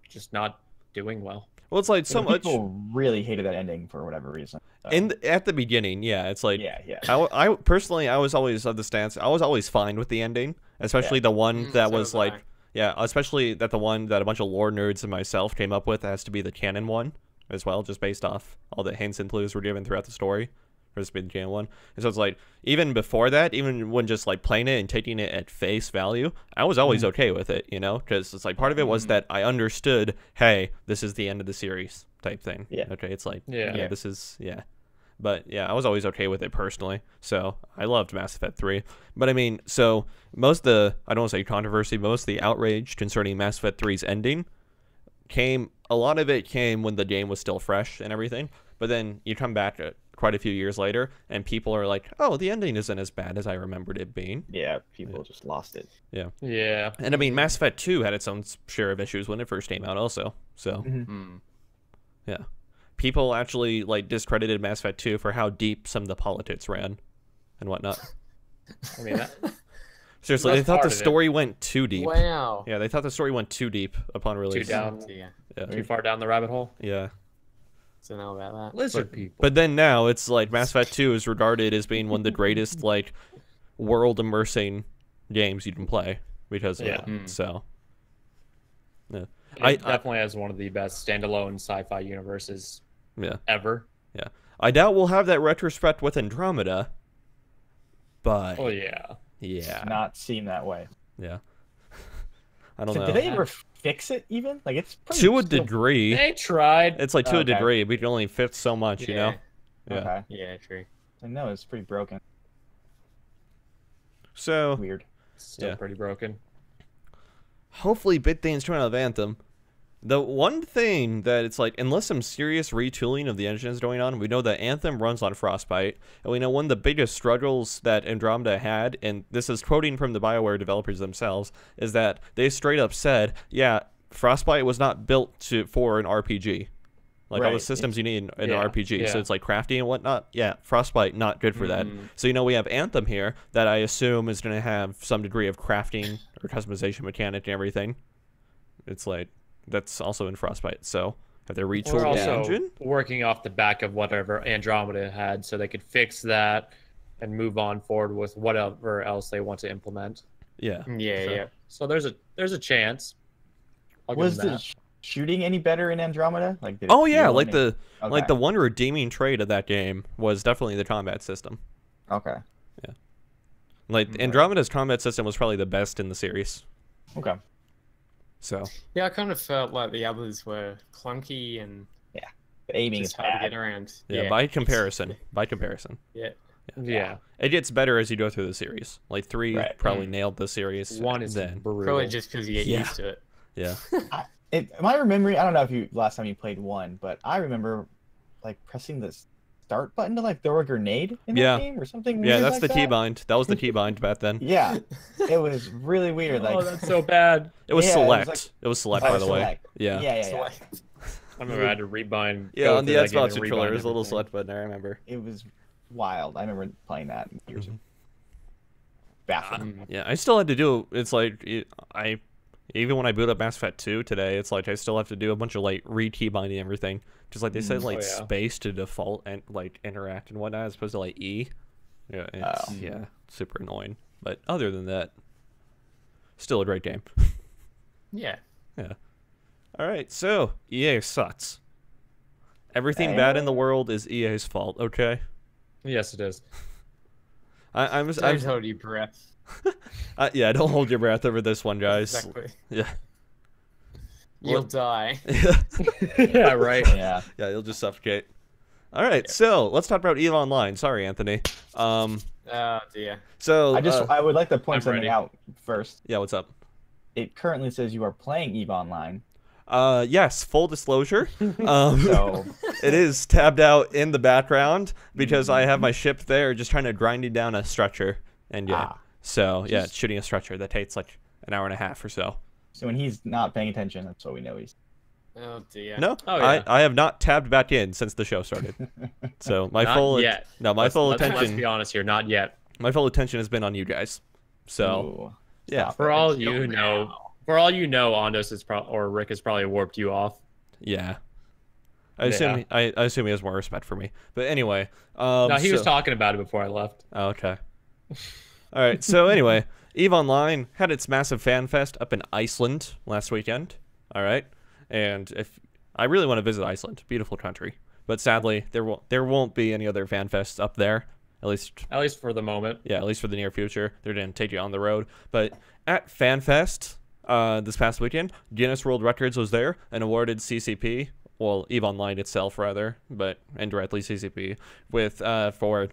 just not doing well. Well, it's like so much. People really hated that ending for whatever reason. So. At the beginning, yeah, it's like Yeah. I personally, I was always of the stance. I was always fine with the ending, especially the one that was like, especially that the one that a bunch of lore nerds and myself came up with has to be the canon one as well, just based off all the hints and clues were given throughout the story. For this being the canon one, and so it's like even before that, even when just like playing it and taking it at face value, I was always okay with it, you know, because it's like part of it was that I understood, hey, this is the end of the series type thing. Yeah. Okay, it's like this is but yeah, I was always okay with it personally. So I loved Mass Effect 3. But I mean, so most of the, I don't want to say controversy, most of the outrage concerning Mass Effect 3's ending a lot of it came when the game was still fresh and everything. But then you come back quite a few years later and people are like, oh, the ending isn't as bad as I remembered it being. Yeah, people just lost it. Yeah. And I mean, Mass Effect 2 had its own share of issues when it first came out also. So, yeah. People actually like discredited Mass Effect 2 for how deep some of the politics ran and whatnot. I mean, seriously, they thought the story went too deep. Wow. Yeah, they thought the story went too deep upon release. Too far down the rabbit hole. Yeah. To know about that. Lizard people. But then now it's like Mass Effect 2 is regarded as being one of the greatest like world immersing games you can play because of it. So it definitely has one of the best standalone sci-fi universes ever. Yeah. I doubt we'll have that retrospect with Andromeda, but oh yeah. Not seem that way. Yeah. I don't know. Did they fix it even? Like it's pretty to a still- degree. They tried. It's like to a Okay. degree, but you can only fix so much, you know. Yeah. Okay. Yeah, true. I know it's pretty broken. So Weird. Still Yeah. pretty broken. hopefully Bitdane's trying out of Anthem. The one thing that it's like, unless some serious retooling of the engine is going on, we know that Anthem runs on Frostbite, and we know one of the biggest struggles that Andromeda had, and this is quoting from the BioWare developers themselves, is that they straight up said, yeah, Frostbite was not built for an RPG. Like all the Right. systems you need in Yeah, an RPG, so yeah. it's like crafting and whatnot. Yeah, Frostbite, not good for that. So, you know, we have Anthem here that I assume is going to have some degree of crafting or customization mechanic and everything. It's like, that's also in Frostbite. So, have they We're retooled the also engine? working off the back of whatever Andromeda had, so they could fix that and move on forward with whatever else they want to implement. Yeah. Yeah, So- yeah. So there's a chance. I'll give Was them the that. shooting any better in Andromeda? Like, did it Oh, yeah, feel like any- the Okay. like the one redeeming trait of that game was definitely the combat system. Okay. Like, Right. Andromeda's combat system was probably the best in the series. Okay. So, Yeah, I kind of felt like the others were clunky and The aiming is just hard to bad. get around. yeah, by comparison. Yeah. Yeah. It gets better as you go through the series. Like 3 Right. probably nailed the series. One is then. brutal. Probably just because you get Yeah. used to it. Yeah. Am I remembering? I don't know if you last time you played 1, but I remember like pressing the start button to like throw a grenade in Yeah. that game or something. Yeah, weird that's like the that. keybind. That was the keybind back then. Yeah, it was really weird. Like Oh, that's so bad. It was Yeah, it was select. like- It was select, Oh, by the way. select. Yeah. yeah, yeah, So, yeah. like, I remember I had to rebind. Yeah, go on the through that game Xbox and controller, rebind there's a little everything. select button there, I remember. It was wild. I remember playing that years ago. Mhm. Baffling. Yeah, I still had to do. It's like even when I boot up Mass Effect 2 today, it's like I still have to do a bunch of like re-keybinding everything. Just like they said, like Oh, yeah. space to default and like interact and whatnot, as opposed to like E. Yeah, it's, yeah, super annoying. But other than that, still a great game. yeah. All right, so EA sucks. Everything Okay. bad in the world is EA's fault. Okay, Yes, it is. I'm Don't hold your breath. yeah. Don't hold your breath over this one, guys. Exactly. Yeah, You'll die. Yeah, right. Yeah. yeah. You'll just suffocate. All right, so let's talk about EVE Online. Sorry, Anthony. Oh dear. So I would like to point I'm something ready. out first. yeah, what's up? It currently says you are playing EVE Online. Yes, full disclosure. So It is tabbed out in the background because I have my ship there just trying to grinding down a structure. And yeah, so yeah, it's shooting a structure that takes like an hour and a half or so. so when he's not paying attention, that's what we know he's. Oh dear. No, Oh, yeah. I have not tabbed back in since the show started. So my Not full yet. no, my full Let's attention be honest here, not yet. my full attention has been on you guys. So Ooh, yeah, stop For it. all you know, Ondos is or Rick has probably warped you off. yeah. I assume I assume he has more respect for me. But anyway, No, he was so- talking about it before I left. Oh, okay. All right. So anyway, EVE Online had its massive fan fest up in Iceland last weekend. All right, and if I really want to visit Iceland, beautiful country, but sadly there won't be any other fan fests up there. At least for the moment. yeah, at least for the near future. They're gonna take you on the road. But at FanFest this past weekend, Guinness World Records was there and awarded CCP, well, EVE Online itself rather, but indirectly CCP, with for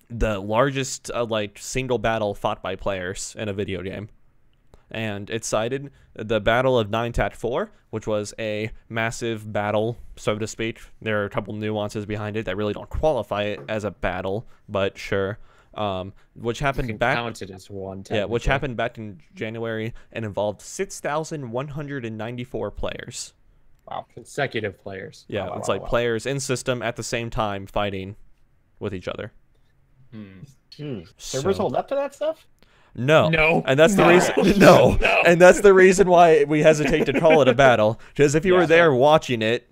the largest like single battle fought by players in a video game. And it cited the Battle of 9-4, which was a massive battle, so to speak. There are a couple nuances behind it that really don't qualify it as a battle, but sure. Which happened back Counted as one. yeah, which technically. happened back in January and involved 6,194 players. Consecutive players. Yeah, Wow, it's wow, like wow. players in system at the same time fighting with each other. Jeez. Servers So- hold up to that stuff? No. No. And that's the No. reason. No. No. And that's the reason why we hesitate to call it a battle. Because if you were Yeah. there watching it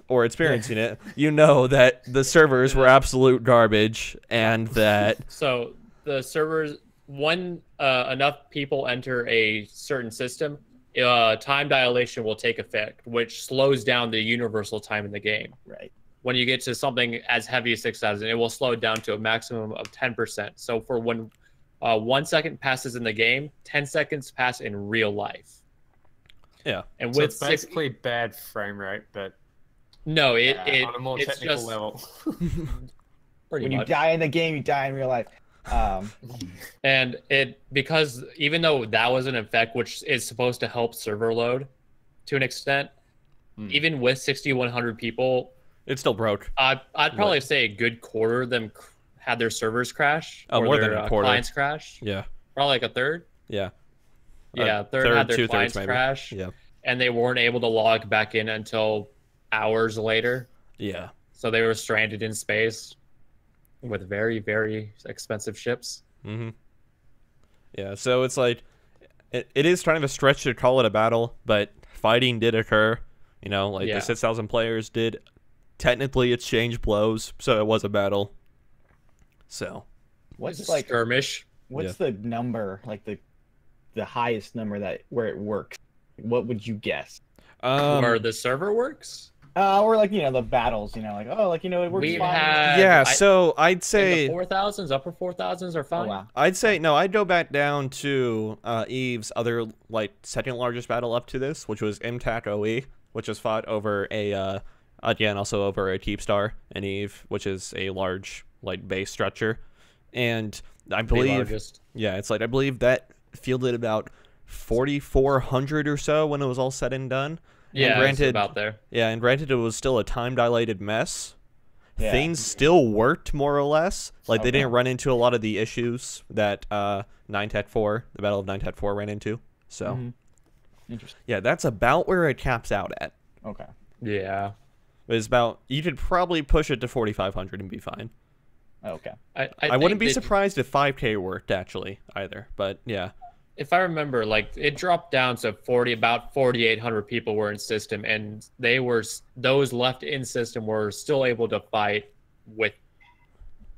or experiencing it, you know that the servers were absolute garbage and that. So the servers, when enough people enter a certain system, time dilation will take effect, which slows down the universal time in the game. Right. When you get to something as heavy as 6,000, it will slow it down to a maximum of 10%. So for when 1 second passes in the game, 10 seconds pass in real life. Yeah. And So with it's basically bad frame rate, but no, on a more it's technical just level. pretty When you much. die in the game, you die in real life. And because even though that was an effect which is supposed to help server load to an extent, even with 6,100 people, it still broke. I'd probably say a good quarter of them had their servers crash or more their than a quarter. clients crash. Yeah. Probably like a third. Yeah. Yeah, third had their clients maybe. crash. Yeah. And they weren't able to log back in until hours later. Yeah. So they were stranded in space with very, very expensive ships. Mm-hmm. Yeah, so it's like, it is kind of a stretch to call it a battle, but fighting did occur. You know, like the 6,000 players did technically exchange blows, so it was a battle. So, What's like skirmish? What's the number, like the highest number that where it works? What would you guess? Where the server works? Or like, you know, the battles, you know, like, oh, like, you know, it works We've fine. Yeah, so I'd say in the 4,000s, upper 4,000s are fine. Oh, wow. I'd say no. I'd go back down to Eve's other like second largest battle up to this, which was MTAC OE, which was fought over a again also over a Keep Star and Eve, which is a large like base structure, and I believe it's like I believe that fielded about 4,400 or so when it was all said and done. Yeah, and granted, it's about there. Yeah, and granted, it was still a time-dilated mess. Yeah. Things still worked more or less. Like they didn't run into a lot of the issues that 9-4, the Battle of 9-4 ran into. So, Interesting. Yeah, that's about where it caps out at. Okay. Yeah. It's about, you could probably push it to 4,500 and be fine. Okay. I wouldn't be surprised if 5K worked actually either, but yeah. If I remember, like it dropped down to about 4,800 people were in system, and those left in system were still able to fight with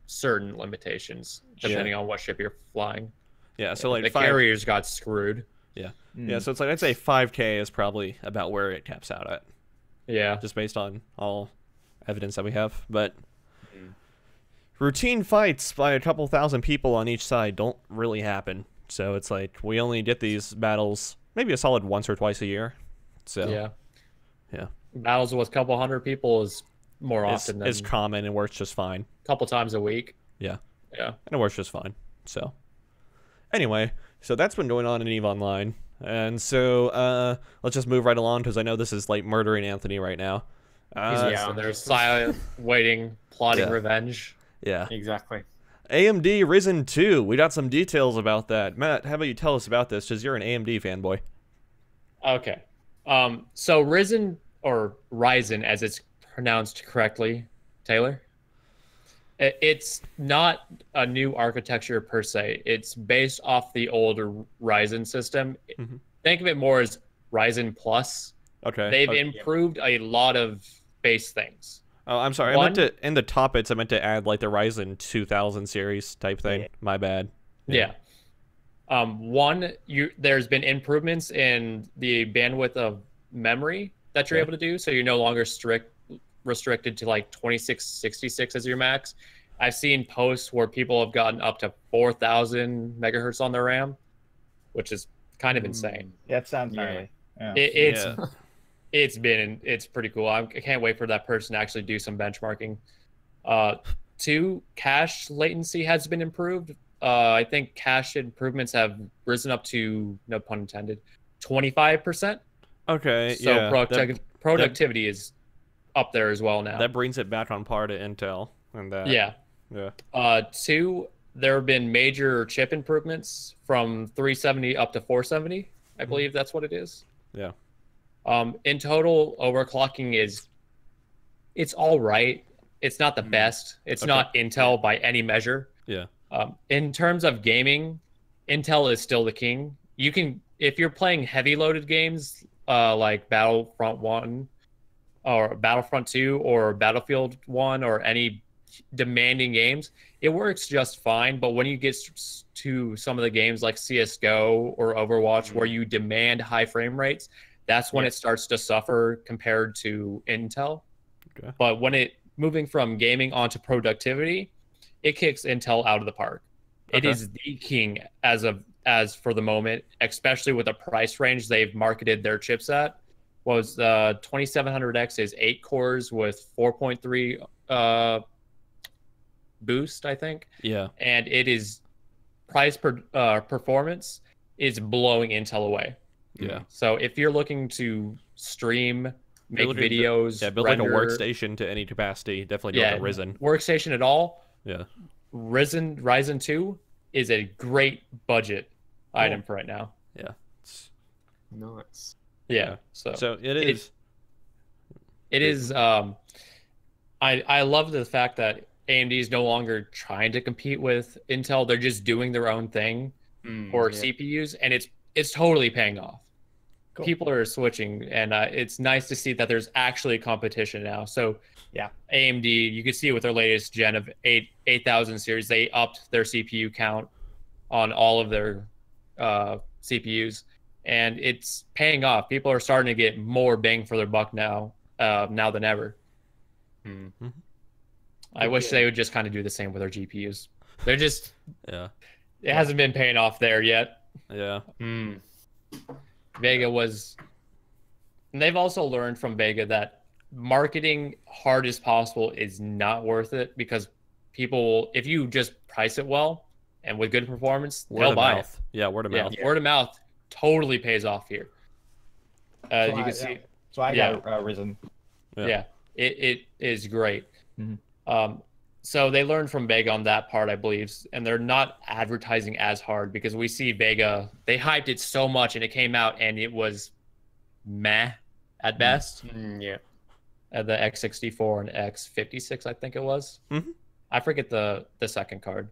certain limitations depending on what ship you're flying. Yeah, so like the carriers got screwed. Yeah, yeah. So it's like I'd say 5K is probably about where it caps out at. Yeah, just based on all evidence that we have, but. Routine fights by a couple thousand people on each side don't really happen. So it's like we only get these battles maybe a solid once or twice a year. So yeah. Battles with a couple hundred people is more often than it's common and works just fine. A couple times a week. Yeah. Yeah. And it works just fine. So anyway, so that's been going on in EVE Online. And so let's just move right along because I know this is like murdering Antony right now. So they're silent, waiting, plotting revenge. Yeah. Exactly. AMD Risen 2. We got some details about that. Matt, how about you tell us about this, because you're an AMD fanboy. Okay. So Risen, or Ryzen as it's pronounced correctly, Taylor, it's not a new architecture per se. It's based off the older Ryzen system. Think of it more as Ryzen Plus. Okay. They've improved a lot of base things. Oh, I'm sorry. I meant to, in the topics, I meant to add like the Ryzen 2000 series type thing. My bad. Yeah. There's been improvements in the bandwidth of memory that you're able to do, so you're no longer restricted to like 2666 as your max. I've seen posts where people have gotten up to 4,000 megahertz on their RAM, which is kind of insane. That sounds gnarly. Yeah. It's pretty cool. I can't wait for that person to actually do some benchmarking. 2, cache latency has been improved. I think cache improvements have risen up to, no pun intended, 25%. Okay, so productivity is up there as well now. That brings it back on par to Intel. And that. Yeah. 2, there have been major chip improvements from 370 up to 470. I believe that's what it is. Yeah. In total, overclocking it's all right. It's not the best. It's not Intel by any measure. Yeah. In terms of gaming, Intel is still the king. You can, if you're playing heavy loaded games like Battlefront 1 or Battlefront 2 or Battlefield 1 or any demanding games, it works just fine. But when you get to some of the games like CSGO or Overwatch where you demand high frame rates, that's when it starts to suffer compared to Intel. Okay. But when moving from gaming onto productivity, it kicks Intel out of the park. It is the king as as for the moment, especially with the price range they've marketed their chips at. Was the 2700X is 8 cores with 4.3 boost, I think. Yeah. And it is price per performance is blowing Intel away. Yeah. So if you're looking to stream, make videos, build render, like a workstation to any capacity, definitely go with a Ryzen. Workstation at all. Yeah. Ryzen 2 is a great budget item for right now. Yeah. Nice. Yeah. So it is. It is. I love the fact that AMD is no longer trying to compete with Intel. They're just doing their own thing for CPUs, and it's totally paying off. Cool. People are switching, and it's nice to see that there's actually competition now. So yeah, AMD, you can see with their latest gen of 8000 series, they upped their CPU count on all of their CPUs, and it's paying off. People are starting to get more bang for their buck now than ever. Mm-hmm. I wish they would just kind of do the same with their GPUs. They're just it hasn't been paying off there yet. Yeah. Vega was, and they've also learned from Vega that marketing hard as possible is not worth it, because people, if you just price it well and with good performance, they'll buy it. Yeah, word of mouth. Word of mouth totally pays off here. You can see. So I got Ryzen. Yeah, it is great. So they learned from Vega on that part, I believe, and they're not advertising as hard, because we see Vega, they hyped it so much and it came out and it was meh at best. Yeah. The X64 and X56, I think it was. I forget the second card,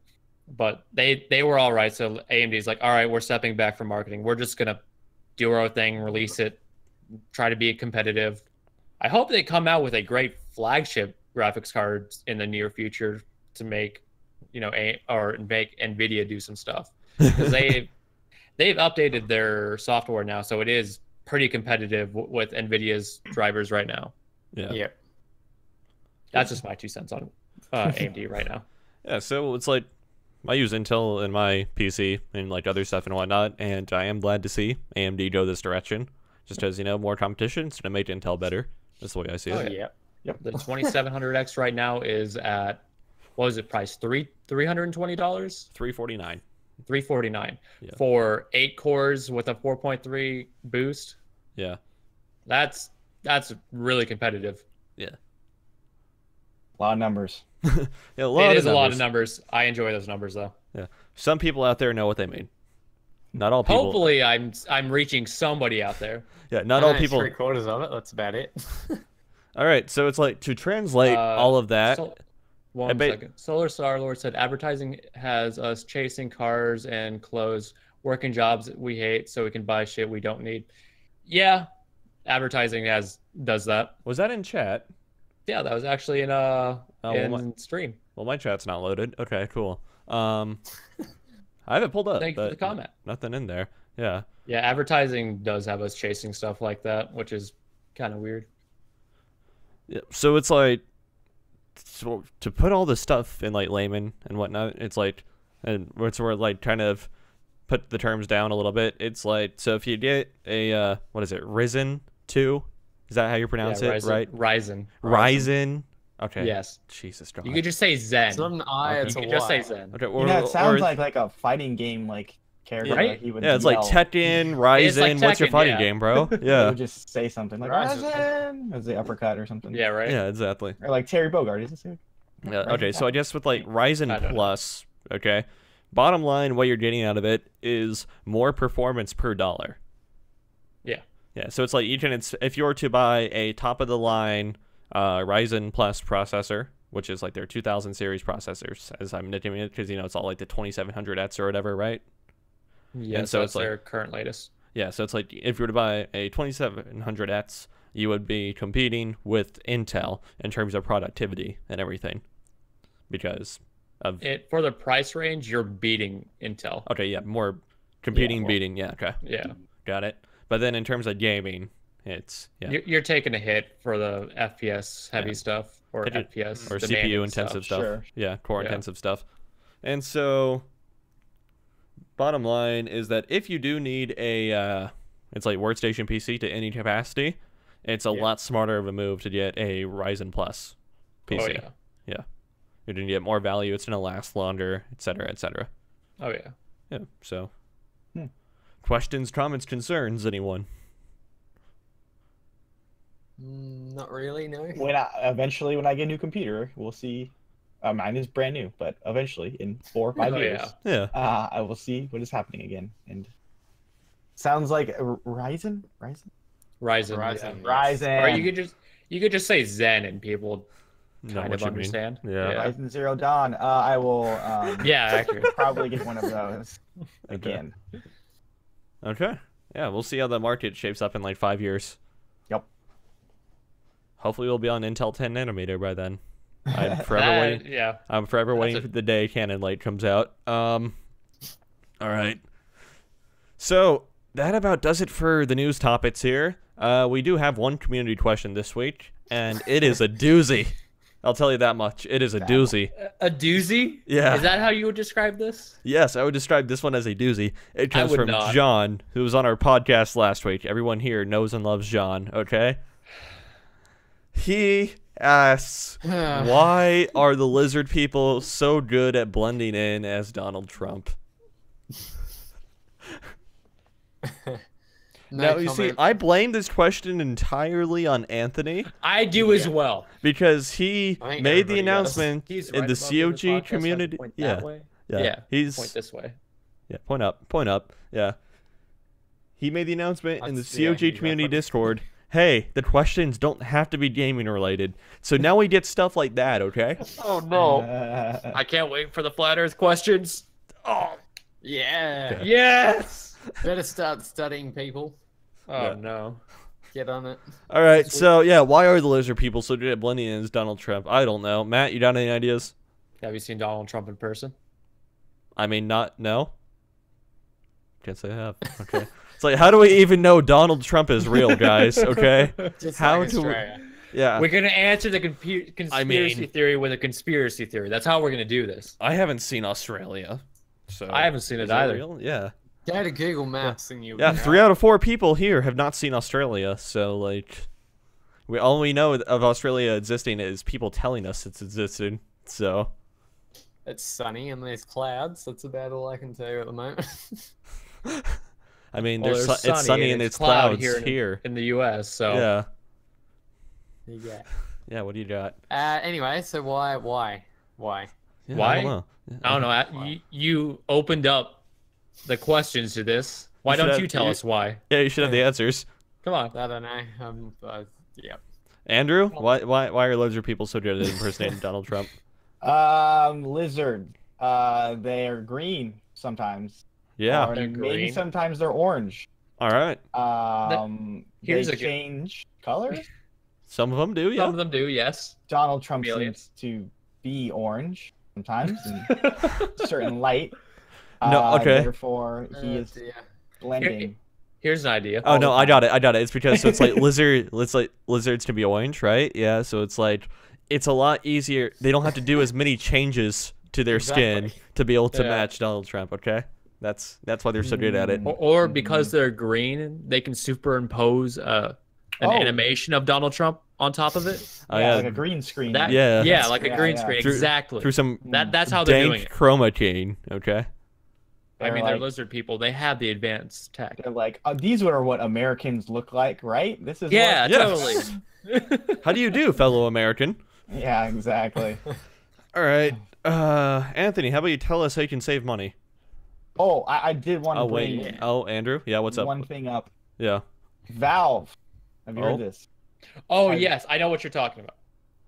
but they were all right. So AMD's like, all right, we're stepping back from marketing. We're just going to do our own thing, release it, try to be competitive. I hope they come out with a great flagship graphics cards in the near future to make, or make NVIDIA do some stuff, because they've updated their software now, so it is pretty competitive with NVIDIA's drivers right now. Yeah. That's just my 2 cents on AMD right now. Yeah, so it's like I use Intel in my PC and like other stuff and whatnot, and I am glad to see AMD go this direction, just as more competition to make Intel better. That's the way I see it. Yeah. Yep. The 2700X right now is at, what was it priced? $320? $349. $349 for 8 cores with a 4.3 boost. Yeah. That's really competitive. Yeah. A lot of numbers. It is a lot of numbers. I enjoy those numbers though. Yeah. Some people out there know what they mean. Not all people. Hopefully I'm reaching somebody out there. Yeah, not all people. 3/4 of it. That's about it. All right, so it's like to translate all of that. One second. Solar Star Lord said advertising has us chasing cars and clothes, working jobs that we hate so we can buy shit we don't need. Yeah, advertising does that. Was that in chat? Yeah, that was actually in stream. Well, my chat's not loaded. Okay, cool. I haven't pulled up. Thank you for the comment. Nothing in there. Yeah. Yeah, advertising does have us chasing stuff like that, which is kind of weird. Yeah, so it's like, to put all this stuff in like layman and whatnot, it's like, and we're like kind of put the terms down a little bit. It's like, so if you get a what is it, Ryzen 2? Is that how you pronounce it? Right? Ryzen. Okay. Yes. Jesus Christ. You could just say Zen. It's not an I, it's a Y. Just say Zen. Okay. It sounds like a fighting game character. Right? He would it's like Tekken, Ryzen. Like what's your Tekken, fighting game, bro? Yeah. He would just say something like Ryzen as the uppercut or something. Yeah, right. Yeah, exactly. Or like Terry Bogard, isn't it? Yeah. Okay, so I guess with like Ryzen Plus, okay, bottom line, what you're getting out of it is more performance per dollar. Yeah. Yeah. So it's like if you were to buy a top of the line Ryzen Plus processor, which is like their 2000 series processors, as I'm nicknaming it, because it's all like the 2700X or whatever, right? Yeah, so it's their current latest. Yeah, so it's like if you were to buy a 2700X, you would be competing with Intel in terms of productivity and everything, because of it for the price range. You're beating Intel. Okay, yeah, more competing, beating. Yeah, okay. Yeah, got it. But then in terms of gaming, it's you're taking a hit for the FPS heavy stuff or FPS or CPU intensive stuff. Sure. Yeah, core intensive stuff. And so bottom line is that if you do need a, it's like workstation PC to any capacity, it's a lot smarter of a move to get a Ryzen Plus PC. Oh, yeah. Yeah. You're going to get more value. It's going to last longer, etc., etc. Oh, yeah. Yeah, so. Questions, comments, concerns, anyone? Not really, no. Eventually, when I get a new computer, we'll see. Mine is brand new, but eventually, in 4 or 5 years, I will see what is happening again. And sounds like Ryzen. Or you could just say Zen, and people kind of understand. Yeah. Ryzen Zero Dawn. I will. Accurate. Probably get one of those again. Okay. Yeah, we'll see how the market shapes up in like 5 years. Yep. Hopefully, we'll be on Intel 10 nanometer by then. I'm forever waiting. Yeah. I'm forever waiting for the day Cannon Light comes out. All right. So that about does it for the news topics here. We do have one community question this week, and it is a doozy. I'll tell you that much. It is a doozy. A doozy? Yeah. Is that how you would describe this? Yes, I would describe this one as a doozy. It comes from not. John, who was on our podcast last week. Everyone here knows and loves John, okay? He asks, why are the lizard people so good at blending in as Donald Trump? Now, you see, I blame this question entirely on Anthony. I do as well. Because he made the announcement He's in right the above you in this COG podcast, community. point Yeah. that way. Yeah. He's point this way. Yeah, point up. Yeah. He made the announcement in the COG community Discord. Hey, the questions don't have to be gaming related. So now we get stuff like that, okay? Oh no. I can't wait for the flat earth questions. Oh, yeah. Yes. Better start studying, people. Oh no. Get on it. All right, so yeah, why are the lizard people so good at blending in as Donald Trump? I don't know. Matt, you got any ideas? Have you seen Donald Trump in person? I mean, no. Can't say I have. Okay. It's like, how do we even know Donald Trump is real, guys? Okay. Just How like do we? Australia. Yeah. We're gonna answer the conspiracy theory with a conspiracy theory. That's how we're gonna do this. I haven't seen Australia, so I haven't seen it is that either. real? Yeah. Go to Google Maps and you. Yeah. 3 out of 4 people here have not seen Australia, so like, all we know of Australia existing is people telling us it's existed. So. It's sunny and there's clouds. That's about all I can tell you at the moment. I mean, Well, it's sunny and it's clouds here in the U.S. So yeah. Yeah. Yeah. What do you got? Anyway, so why? Yeah, Why? I don't know. Yeah, I don't know. You opened up the questions to this. Why You should don't have- you tell us why? Yeah, you should have the answers. Come on. I don't know. Yeah. Andrew, why are lizard people so good at impersonating Donald Trump? Lizard. They're green sometimes. Yeah. Or They're maybe green. sometimes they're orange. All right. Here's They a good- change color. Some of them do. Yeah. Some of them do, yes. Donald Trump Chameleons. seems to be orange sometimes in certain light. No, okay. Therefore, he is dear. blending. Here's an idea. Oh no, the I got it. It's because so it's like lizards can be orange, right? Yeah. So it's like it's a lot easier. They don't have to do as many changes to their skin Exactly. to be able to Yeah. match Donald Trump. Okay. That's why they're so good at it. Or because they're green, they can superimpose an animation of Donald Trump on top of it. Oh, Yeah, yeah. like a green screen. That, Yeah. yeah, like a Yeah, green yeah. screen. Through- Exactly. Through some That's how they're doing dank it. chroma keying. Okay. I mean, They're they're like- lizard people. They have the advanced tech. They're like, these are what Americans look like, right? This is Yeah, what... Yeah. totally. How do you do, fellow American? Yeah, exactly. All right. Anthony, how about you tell us how you can save money? Oh, I did want to Oh bring wait. Oh, Andrew. Yeah. What's up? one thing up. Yeah. Valve. Have you Oh. heard this? Oh, yes. I know what you're talking about.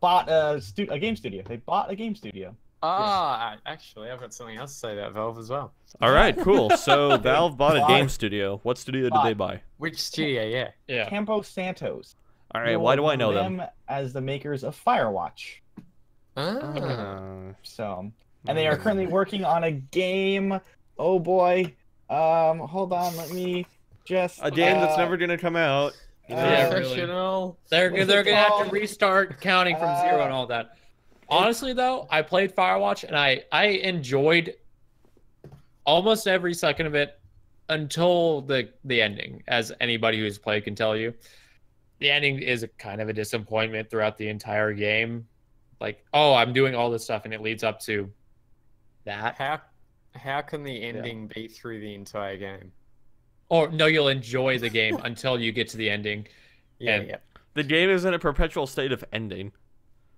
Bought a game studio. They bought a game studio. Actually, I've got something else to say about Valve as well. All right. Cool. So Valve bought a Bought- game studio. What studio did they buy? Which studio? Yeah. Yeah. Campo Santos. All right. You'll Why do I know them? As the makers of Firewatch. Ah. So, and they are currently working on a game. Oh boy. Hold on. Let me just. A game that's never gonna come out. Yeah, really. Professional. They're What's gonna it have to called? restart counting from zero and all that. Honestly, though, I played Firewatch and I enjoyed almost every second of it until the ending, as anybody who's played can tell you. The ending is a kind of a disappointment throughout the entire game. Like, oh, I'm doing all this stuff, and it leads up to that. How can the ending be through the entire game? Or no, you'll enjoy the game until you get to the ending. Yeah. The game is in a perpetual state of ending.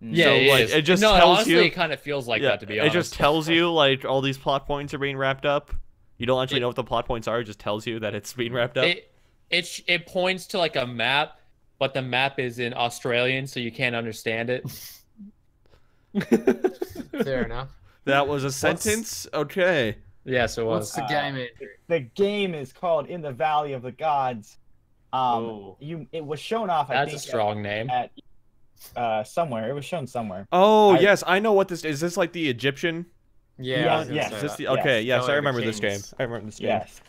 Yeah, so, it just tells honestly, you. It kind of feels like that, to be honest. It just tells you like all these plot points are being wrapped up. You don't actually know what the plot points are. It just tells you that it's being wrapped up. It points to like a map, but the map is in Australian, so you can't understand it. Fair enough. That was a sentence? Okay. Yes, it was. What's the game, Andrew? The game is called In the Valley of the Gods. It was shown off, I think. That's a strong name. At somewhere. It was shown somewhere. Oh, yes. I know what this is. Is this like the Egyptian? Yeah. Yes. Is this the... Okay, yes. I remember this game. Yes.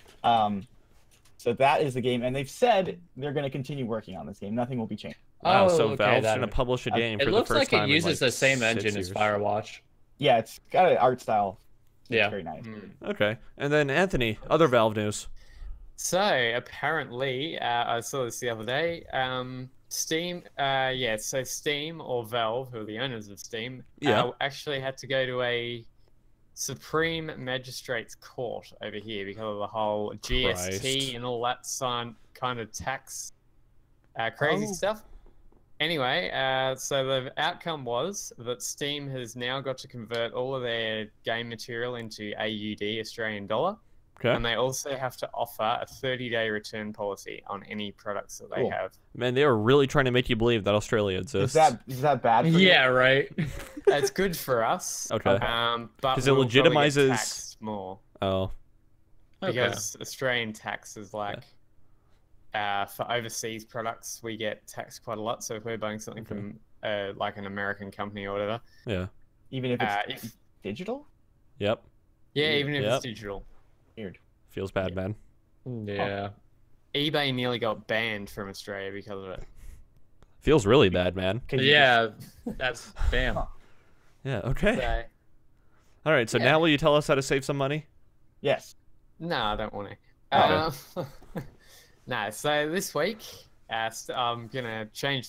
So that is the game, and they've said they're going to continue working on this game. Nothing will be changed. Wow, so Valve's going to publish a game for the first time. It looks like it uses the same engine as Firewatch. Yeah, it's got an art style. It's very nice. Okay. And then, Anthony, other Valve news. So, apparently, I saw this the other day, Steam, so Steam or Valve, who are the owners of Steam, actually had to go to a Supreme Magistrates Court over here because of the whole GST and all that kind of tax crazy stuff. Anyway, so the outcome was that Steam has now got to convert all of their game material into AUD, Australian dollar. Okay. And they also have to offer a 30-day return policy on any products that they have. Man, they are really trying to make you believe that Australia exists. Is that bad for you? Yeah, right. It's good for us. Okay. But because it legitimizes taxed more. Oh. Because Australian tax is like for overseas products we get taxed quite a lot. So if we're buying something from like an American company or whatever. Yeah. Even if it's digital? Yep. Yeah, even if it's digital. Weird. Feels bad, man. Yeah. eBay nearly got banned from Australia because of it. Feels really bad, man. Yeah, that's damn. Yeah, okay. So, all right, so now will you tell us how to save some money? Yes. No, I don't want to. No, so this week, I'm going to change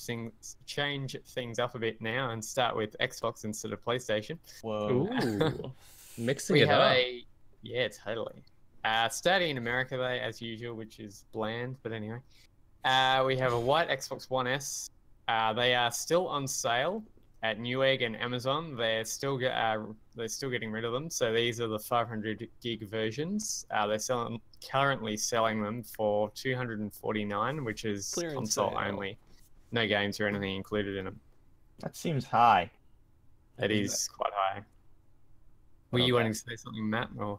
things up a bit now and start with Xbox instead of PlayStation. Whoa. Ooh. Mixing it up. Yeah, totally. Starting in America, though, as usual, which is bland, but anyway. We have a white Xbox One S. They are still on sale at Newegg and Amazon. They're still getting rid of them. So these are the 500 gig versions. They're currently selling them for $249, which is console only. No games or anything included in them. That seems high. It is quite high. Were you wanting to say something, Matt? Or?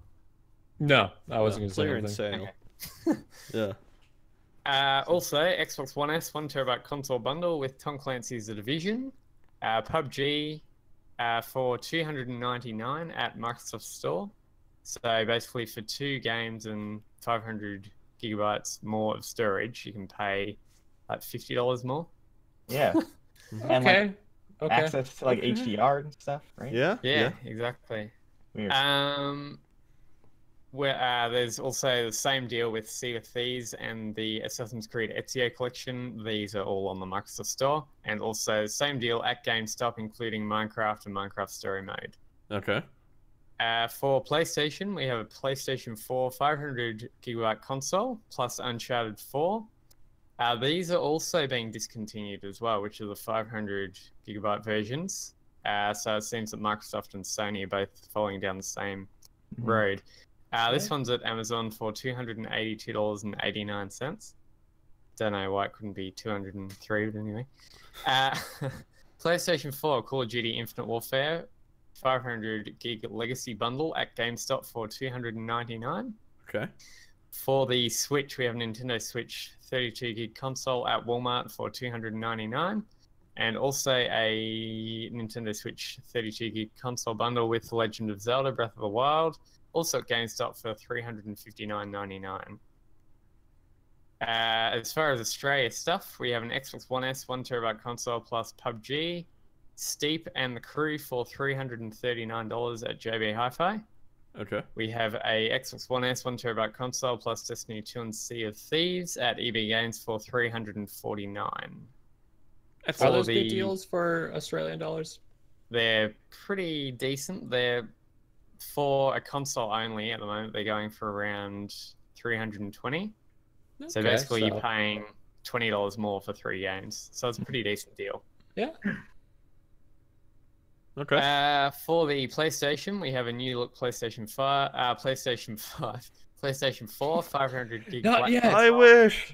No, I wasn't going to say anything. Sale. Yeah. Also, Xbox One S 1 TB console bundle with Tom Clancy's The Division, PUBG for $299 at Microsoft Store. So basically, for 2 games and 500 gigabytes more of storage, you can pay like $50 more. Yeah. And access to like HDR and stuff, right? Yeah, exactly. Weird. There's also the same deal with Sea of Thieves and the Assassin's Creed Ezio collection. These are all on the Microsoft Store. And also the same deal at GameStop, including Minecraft and Minecraft Story Mode. Okay. For PlayStation, we have a PlayStation 4 500 gigabyte console plus Uncharted 4. These are also being discontinued as well, which are the 500 gigabyte versions. So it seems that Microsoft and Sony are both following down the same road. This one's at Amazon for $282.89. Don't know why it couldn't be $203, but anyway. PlayStation 4 Call of Duty Infinite Warfare 500 gig legacy bundle at GameStop for $299. Okay. For the Switch, we have Nintendo Switch 32 gig console at Walmart for $299. And also a Nintendo Switch 32 gig console bundle with The Legend of Zelda Breath of the Wild, also at GameStop for $359.99. As far as Australia stuff, we have an Xbox One S 1 TB console plus PUBG, Steep and the Crew for $339 at JB Hi-Fi. Okay. We have a Xbox One S 1 terabyte console plus Destiny 2 and Sea of Thieves at EB Games for $349. Are those good deals for Australian dollars? They're pretty decent. They're for a console only at the moment. They're going for around 320. So Okay, basically, you're paying $20 more for 3 games. So it's a pretty decent deal. Yeah. Okay. For the PlayStation, we have a new look PlayStation 4, 500 gig. Not yet. I wish.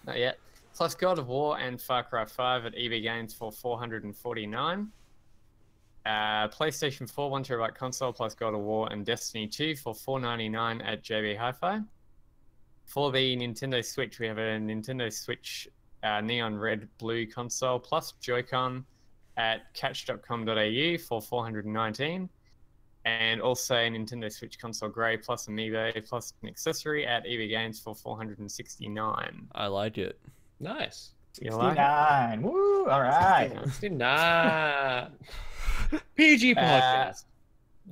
Not yet. Plus God of War and Far Cry 5 at EB Games for $449. PlayStation 4 1 terabyte console plus God of War and Destiny 2 for $499 at JB Hi-Fi. For the Nintendo Switch, we have a Nintendo Switch neon red blue console plus Joy-Con at catch.com.au for $419. And also a Nintendo Switch console grey plus amiibo plus an accessory at EB Games for $469. I like it. Nice. 69. Woo! All right. 69. PG podcast.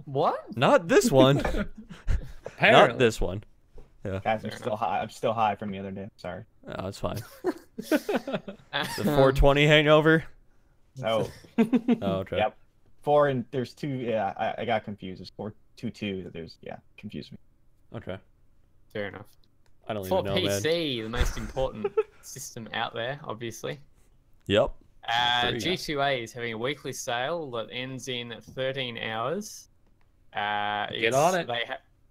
What? Not this one. Apparently. Not this one. Guys, I'm still high. I'm still high from the other day. Sorry. Oh, it's fine. The 420 hangover. Oh. Oh, okay. Yep. 4 and there's 2. Yeah, I got confused. There's 422. There's confused me. Okay. Fair enough. I don't For even know, man. PC, the most important system out there, obviously. Yep. G2A is having a weekly sale that ends in 13 hours. Get on it.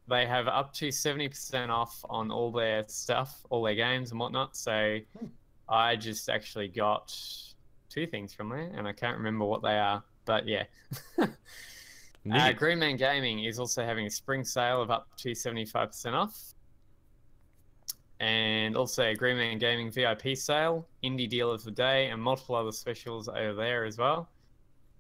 They have up to 70% off on all their stuff, all their games and whatnot. So I just actually got 2 things from there, and I can't remember what they are. But yeah. Green Man Gaming is also having a spring sale of up to 75% off. And also a Green Man Gaming VIP sale, Indie Deal of the Day, and multiple other specials over there as well.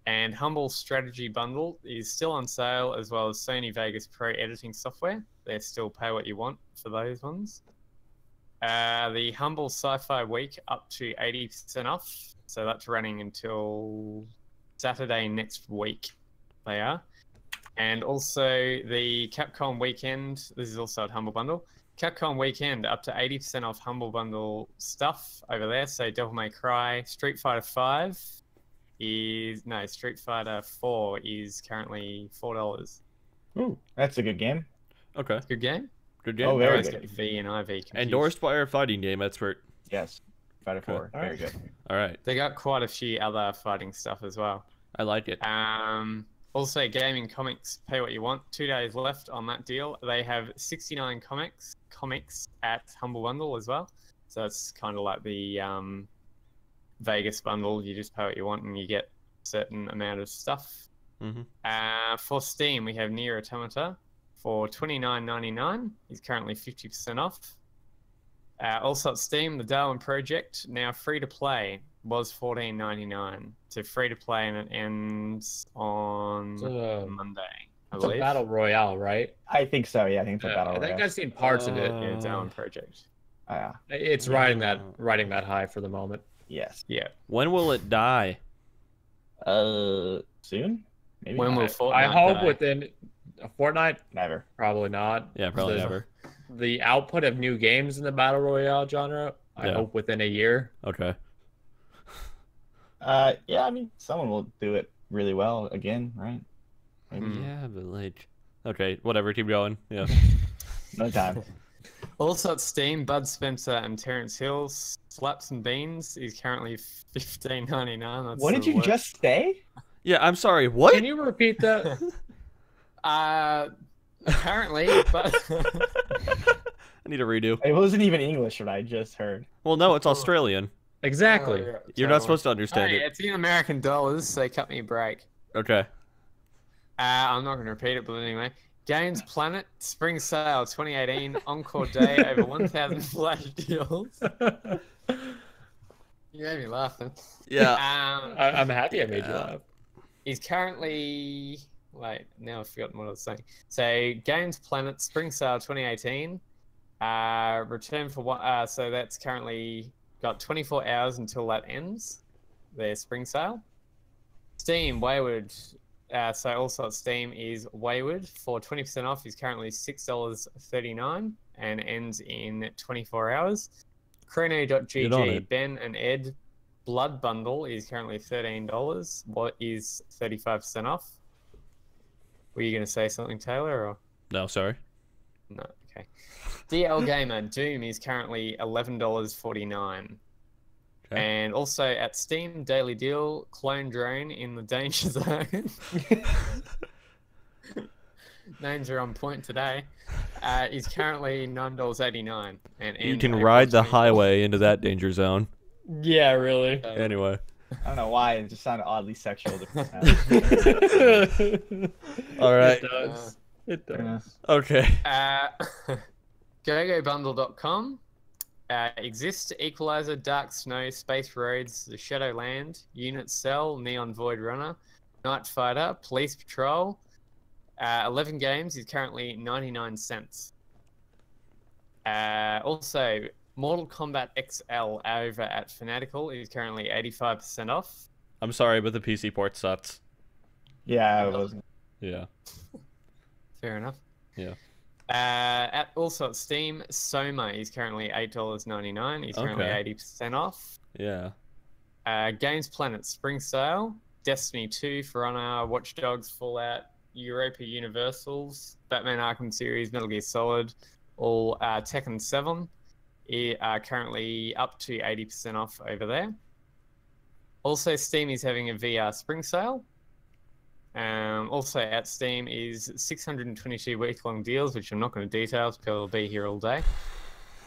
And Humble Strategy Bundle is still on sale, as well as Sony Vegas Pro editing software. They still pay what you want for those ones. The Humble Sci-Fi Week up to 80% off. So that's running until Saturday next week. They are. And also the Capcom Weekend. This is also at Humble Bundle. Capcom Weekend up to 80% off Humble Bundle stuff over there. So Devil May Cry, Street Fighter 5 Street Fighter 4 is currently $4. Ooh, that's a good game. Okay. Good game. Good game. Oh, very Always good. get V and IV confused. Endorsed by our fighting game expert. Yes. Fighter 4. Very good. All right. They got quite a few other fighting stuff as well. I like it. Also, Gaming Comics, pay what you want. 2 days left on that deal. They have 69 comics at Humble Bundle as well. So it's kind of like the Vegas bundle. You just pay what you want and you get a certain amount of stuff. Mm-hmm. For Steam, we have Nier Automata for $29.99. He's currently 50% off. Also at Steam, the Darwin Project, now free to play, was $14.99 to free to play, and it ends on Monday. It's a battle royale, right? I think so. Yeah, I think it's a battle royale. I think I've seen parts of it. Yeah, Darwin Project. It's riding that high for the moment. Yes. Yeah. When will it die? Soon? Maybe. When will Fortnite I hope die? within a fortnight. Never. Probably not. Yeah, probably never. The output of new games in the battle royale genre, I hope within a year. Okay. Yeah, I mean, someone will do it really well again, right? Maybe. Yeah, but like, okay, whatever, keep going. Yeah. No time. Also at Steam, Bud Spencer and Terrence Hill, Slaps and Beans is currently $15.99. What did you just say? Yeah, I'm sorry. What? Can you repeat that? Apparently, but I need a redo. It wasn't even English what I just heard. Well, no, it's Australian. Exactly. You're not supposed to understand it. It's in American dollars, so cut me a break. Okay. I'm not going to repeat it, but anyway. Games Planet, Spring Sale 2018, Encore Day, over 1,000 flash deals. You made me laugh then. Yeah. I'm happy I made you laugh. He's currently... Wait, now I've forgotten what I was saying. So, Games Planet, Spring Sale 2018, return for one... so that's currently got 24 hours until that ends, their Spring Sale. Steam, Wayward... So also at Steam is Wayward for 20% off. Is currently $6.39 and ends in 24 hours. Chrono.gg, Ben and Ed Blood Bundle is currently $13. What is 35% off? Were you going to say something, Taylor? Or? No, sorry. No, okay. DL Gamer, Doom is currently $11.49. Okay. And also at Steam, Daily Deal, Clone Drone in the Danger Zone. Names are on point today. Is currently $9.89. And you can ride the highway into that danger zone. Yeah, really. Anyway. I don't know why, it just sounded oddly sexual. All right. It does. It does. Okay. GoGoBundle.com. Exist, Equalizer, Dark Snow, Space Roads, The Shadowland, Unit Cell, Neon Void Runner, Night Fighter, Police Patrol. 11 games is currently 99 cents. Also, Mortal Kombat XL over at Fanatical is currently 85% off. I'm sorry, but the PC port sucks. Yeah, it was. Yeah. Fair enough. Yeah. Also at Steam, Soma is currently $8.99. He's currently 80% off. Yeah. Games Planet Spring Sale, Destiny 2, For Honor, Watch Dogs, Fallout, Europa Universals, Batman Arkham series, Metal Gear Solid, all Tekken 7 are currently up to 80% off over there. Also, Steam is having a VR Spring Sale. Also at Steam is 622 week-long deals, which I'm not going to detail because it'll be here all day.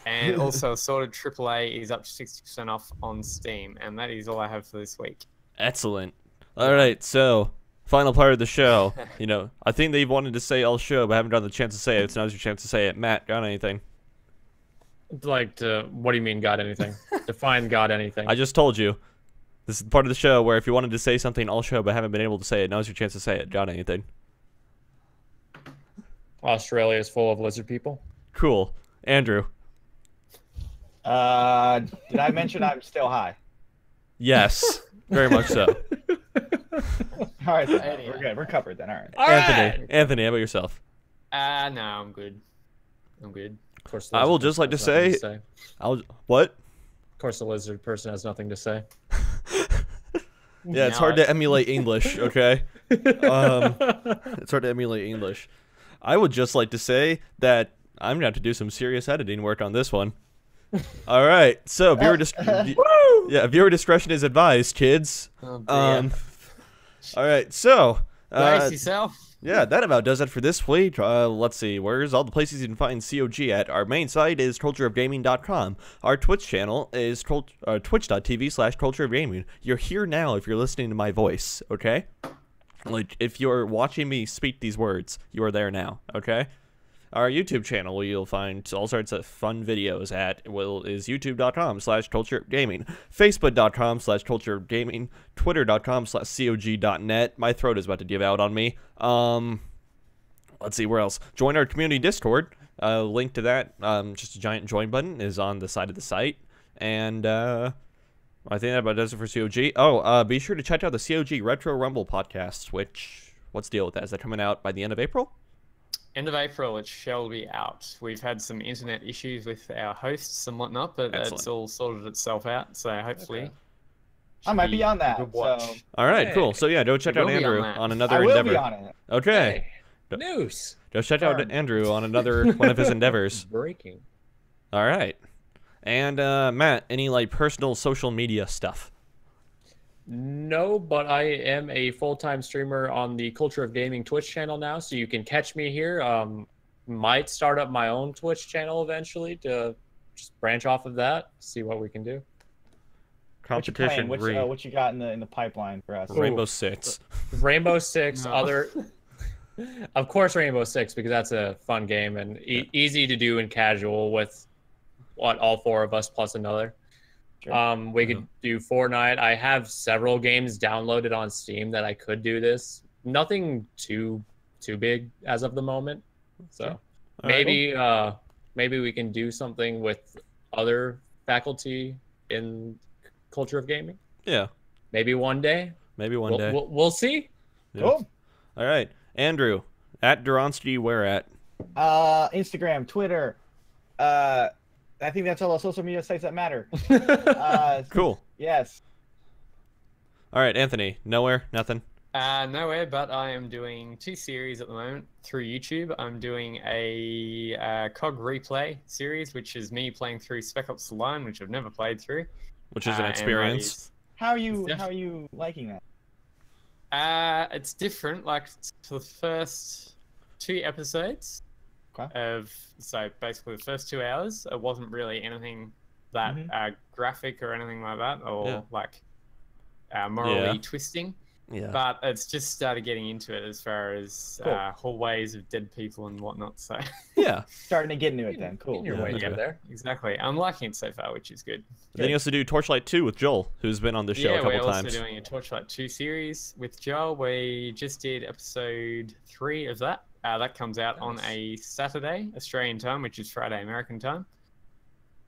And also Assorted AAA is up to 60% off on Steam. And that is all I have for this week. Excellent. All right, so final part of the show. You know, I think they've wanted to say all show, but haven't gotten the chance to say it. So now's your chance to say it. Matt, got anything? Like, what do you mean, got anything? Define got anything. I just told you. This is part of the show where if you wanted to say something all show but haven't been able to say it, now's your chance to say it. Got anything? Australia is full of lizard people. Cool. Andrew. Did I mention I'm still high? Yes. Very much so. All right, then. We're good. We're covered then. All right. Anthony, how about yourself? No, I'm good. I'm good. Of course, I will just like to say, what? Of course, the lizard person has nothing to say. Yeah, it's hard to emulate English, okay? It's hard to emulate English. I would just like to say that I'm going to have to do some serious editing work on this one. All right, so viewer discretion is advised, kids. All right, so brace yourself. Yeah, that about does it for this week. Let's see, where's all the places you can find COG at? Our main site is cultureofgaming.com. Our Twitch channel is twitch.tv/cultureofgaming. You're here now if you're listening to my voice, okay? Like, if you're watching me speak these words, you are there now, okay? Our YouTube channel, where you'll find all sorts of fun videos at, is youtube.com/culturegaming, facebook.com/culturegaming, twitter.com/cog.net. My throat is about to give out on me. Let's see, where else? Join our community Discord. Link to that, just a giant join button, is on the side of the site. And I think that about does it for COG. Oh, be sure to check out the COG Retro Rumble podcast, what's the deal with that? Is that coming out by the end of April? End of April, it shall be out. We've had some internet issues with our hosts and whatnot, but it's all sorted itself out. So hopefully, I might be on that. So. All right, cool. So yeah, go check out Andrew on another endeavor. Be on it. Okay. Hey, news. Go check out Andrew on another one of his endeavors. Breaking. All right. And Matt, any like personal social media stuff? No, but I am a full-time streamer on the Culture of Gaming Twitch channel now, so you can catch me here. Might start up my own Twitch channel eventually to just branch off of that, see what we can do. Competition. What you got in the pipeline for us? Rainbow Six. Rainbow Six. No. Of course, Rainbow Six, because that's a fun game and easy to do and casual with all four of us plus another. Sure. We could do Fortnite. I have several games downloaded on Steam that I could do this. Nothing too big as of the moment. So maybe we can do something with other faculty in Culture of Gaming. Yeah. Maybe one day. Maybe one day. We'll see. Yeah. Cool. All right, Andrew at Duronsky, where at? Instagram, Twitter. I think that's all the social media sites that matter. Cool. Yes. All right, Anthony. Nowhere, nothing. Nowhere, but I am doing 2 series at the moment through YouTube. I'm doing a CoD replay series, which is me playing through Spec Ops The Line, which I've never played through. Which is an experience. How are you liking that? It's different. Like for the first 2 episodes so basically the first 2 hours, it wasn't really anything that graphic or anything like that, or like morally twisting. Yeah. But it's just started getting into it as far as hallways of dead people and whatnot. So yeah, starting to get into it then. Cool. Your way to get there. Exactly. I'm liking it so far, which is good. Then you also do Torchlight 2 with Joel, who's been on the show a couple times. Yeah, we're also doing a Torchlight 2 series with Joel. We just did episode 3 of that. That comes out on a Saturday, Australian time, which is Friday, American time.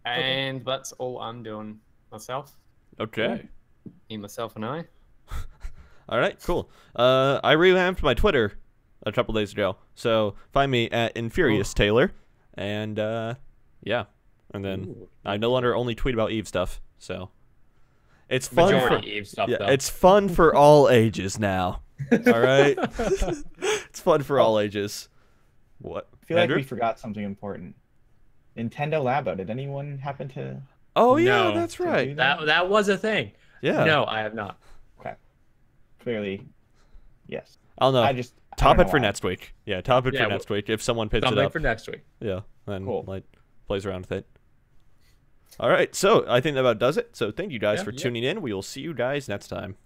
And that's all I'm doing myself. Okay. Me, myself, and I. All right, cool. I revamped my Twitter a couple days ago, so find me at Infurious Taylor, and yeah, and then I no longer only tweet about Eve stuff, so it's fun for Eve stuff. Yeah, it's fun for all ages now. All right, it's fun for all ages. What? I feel like we forgot something important. Nintendo Labo. Did anyone happen to? Oh yeah, No. that's right. That was a thing. Yeah. No, I have not. Okay. Clearly, yes. I'll know. Top it for next week. Yeah, top it for next week if someone picks it Something up. for next week. Yeah, then Cool. like plays around with it. All right, so I think that about does it. So thank you guys for tuning in. We will see you guys next time.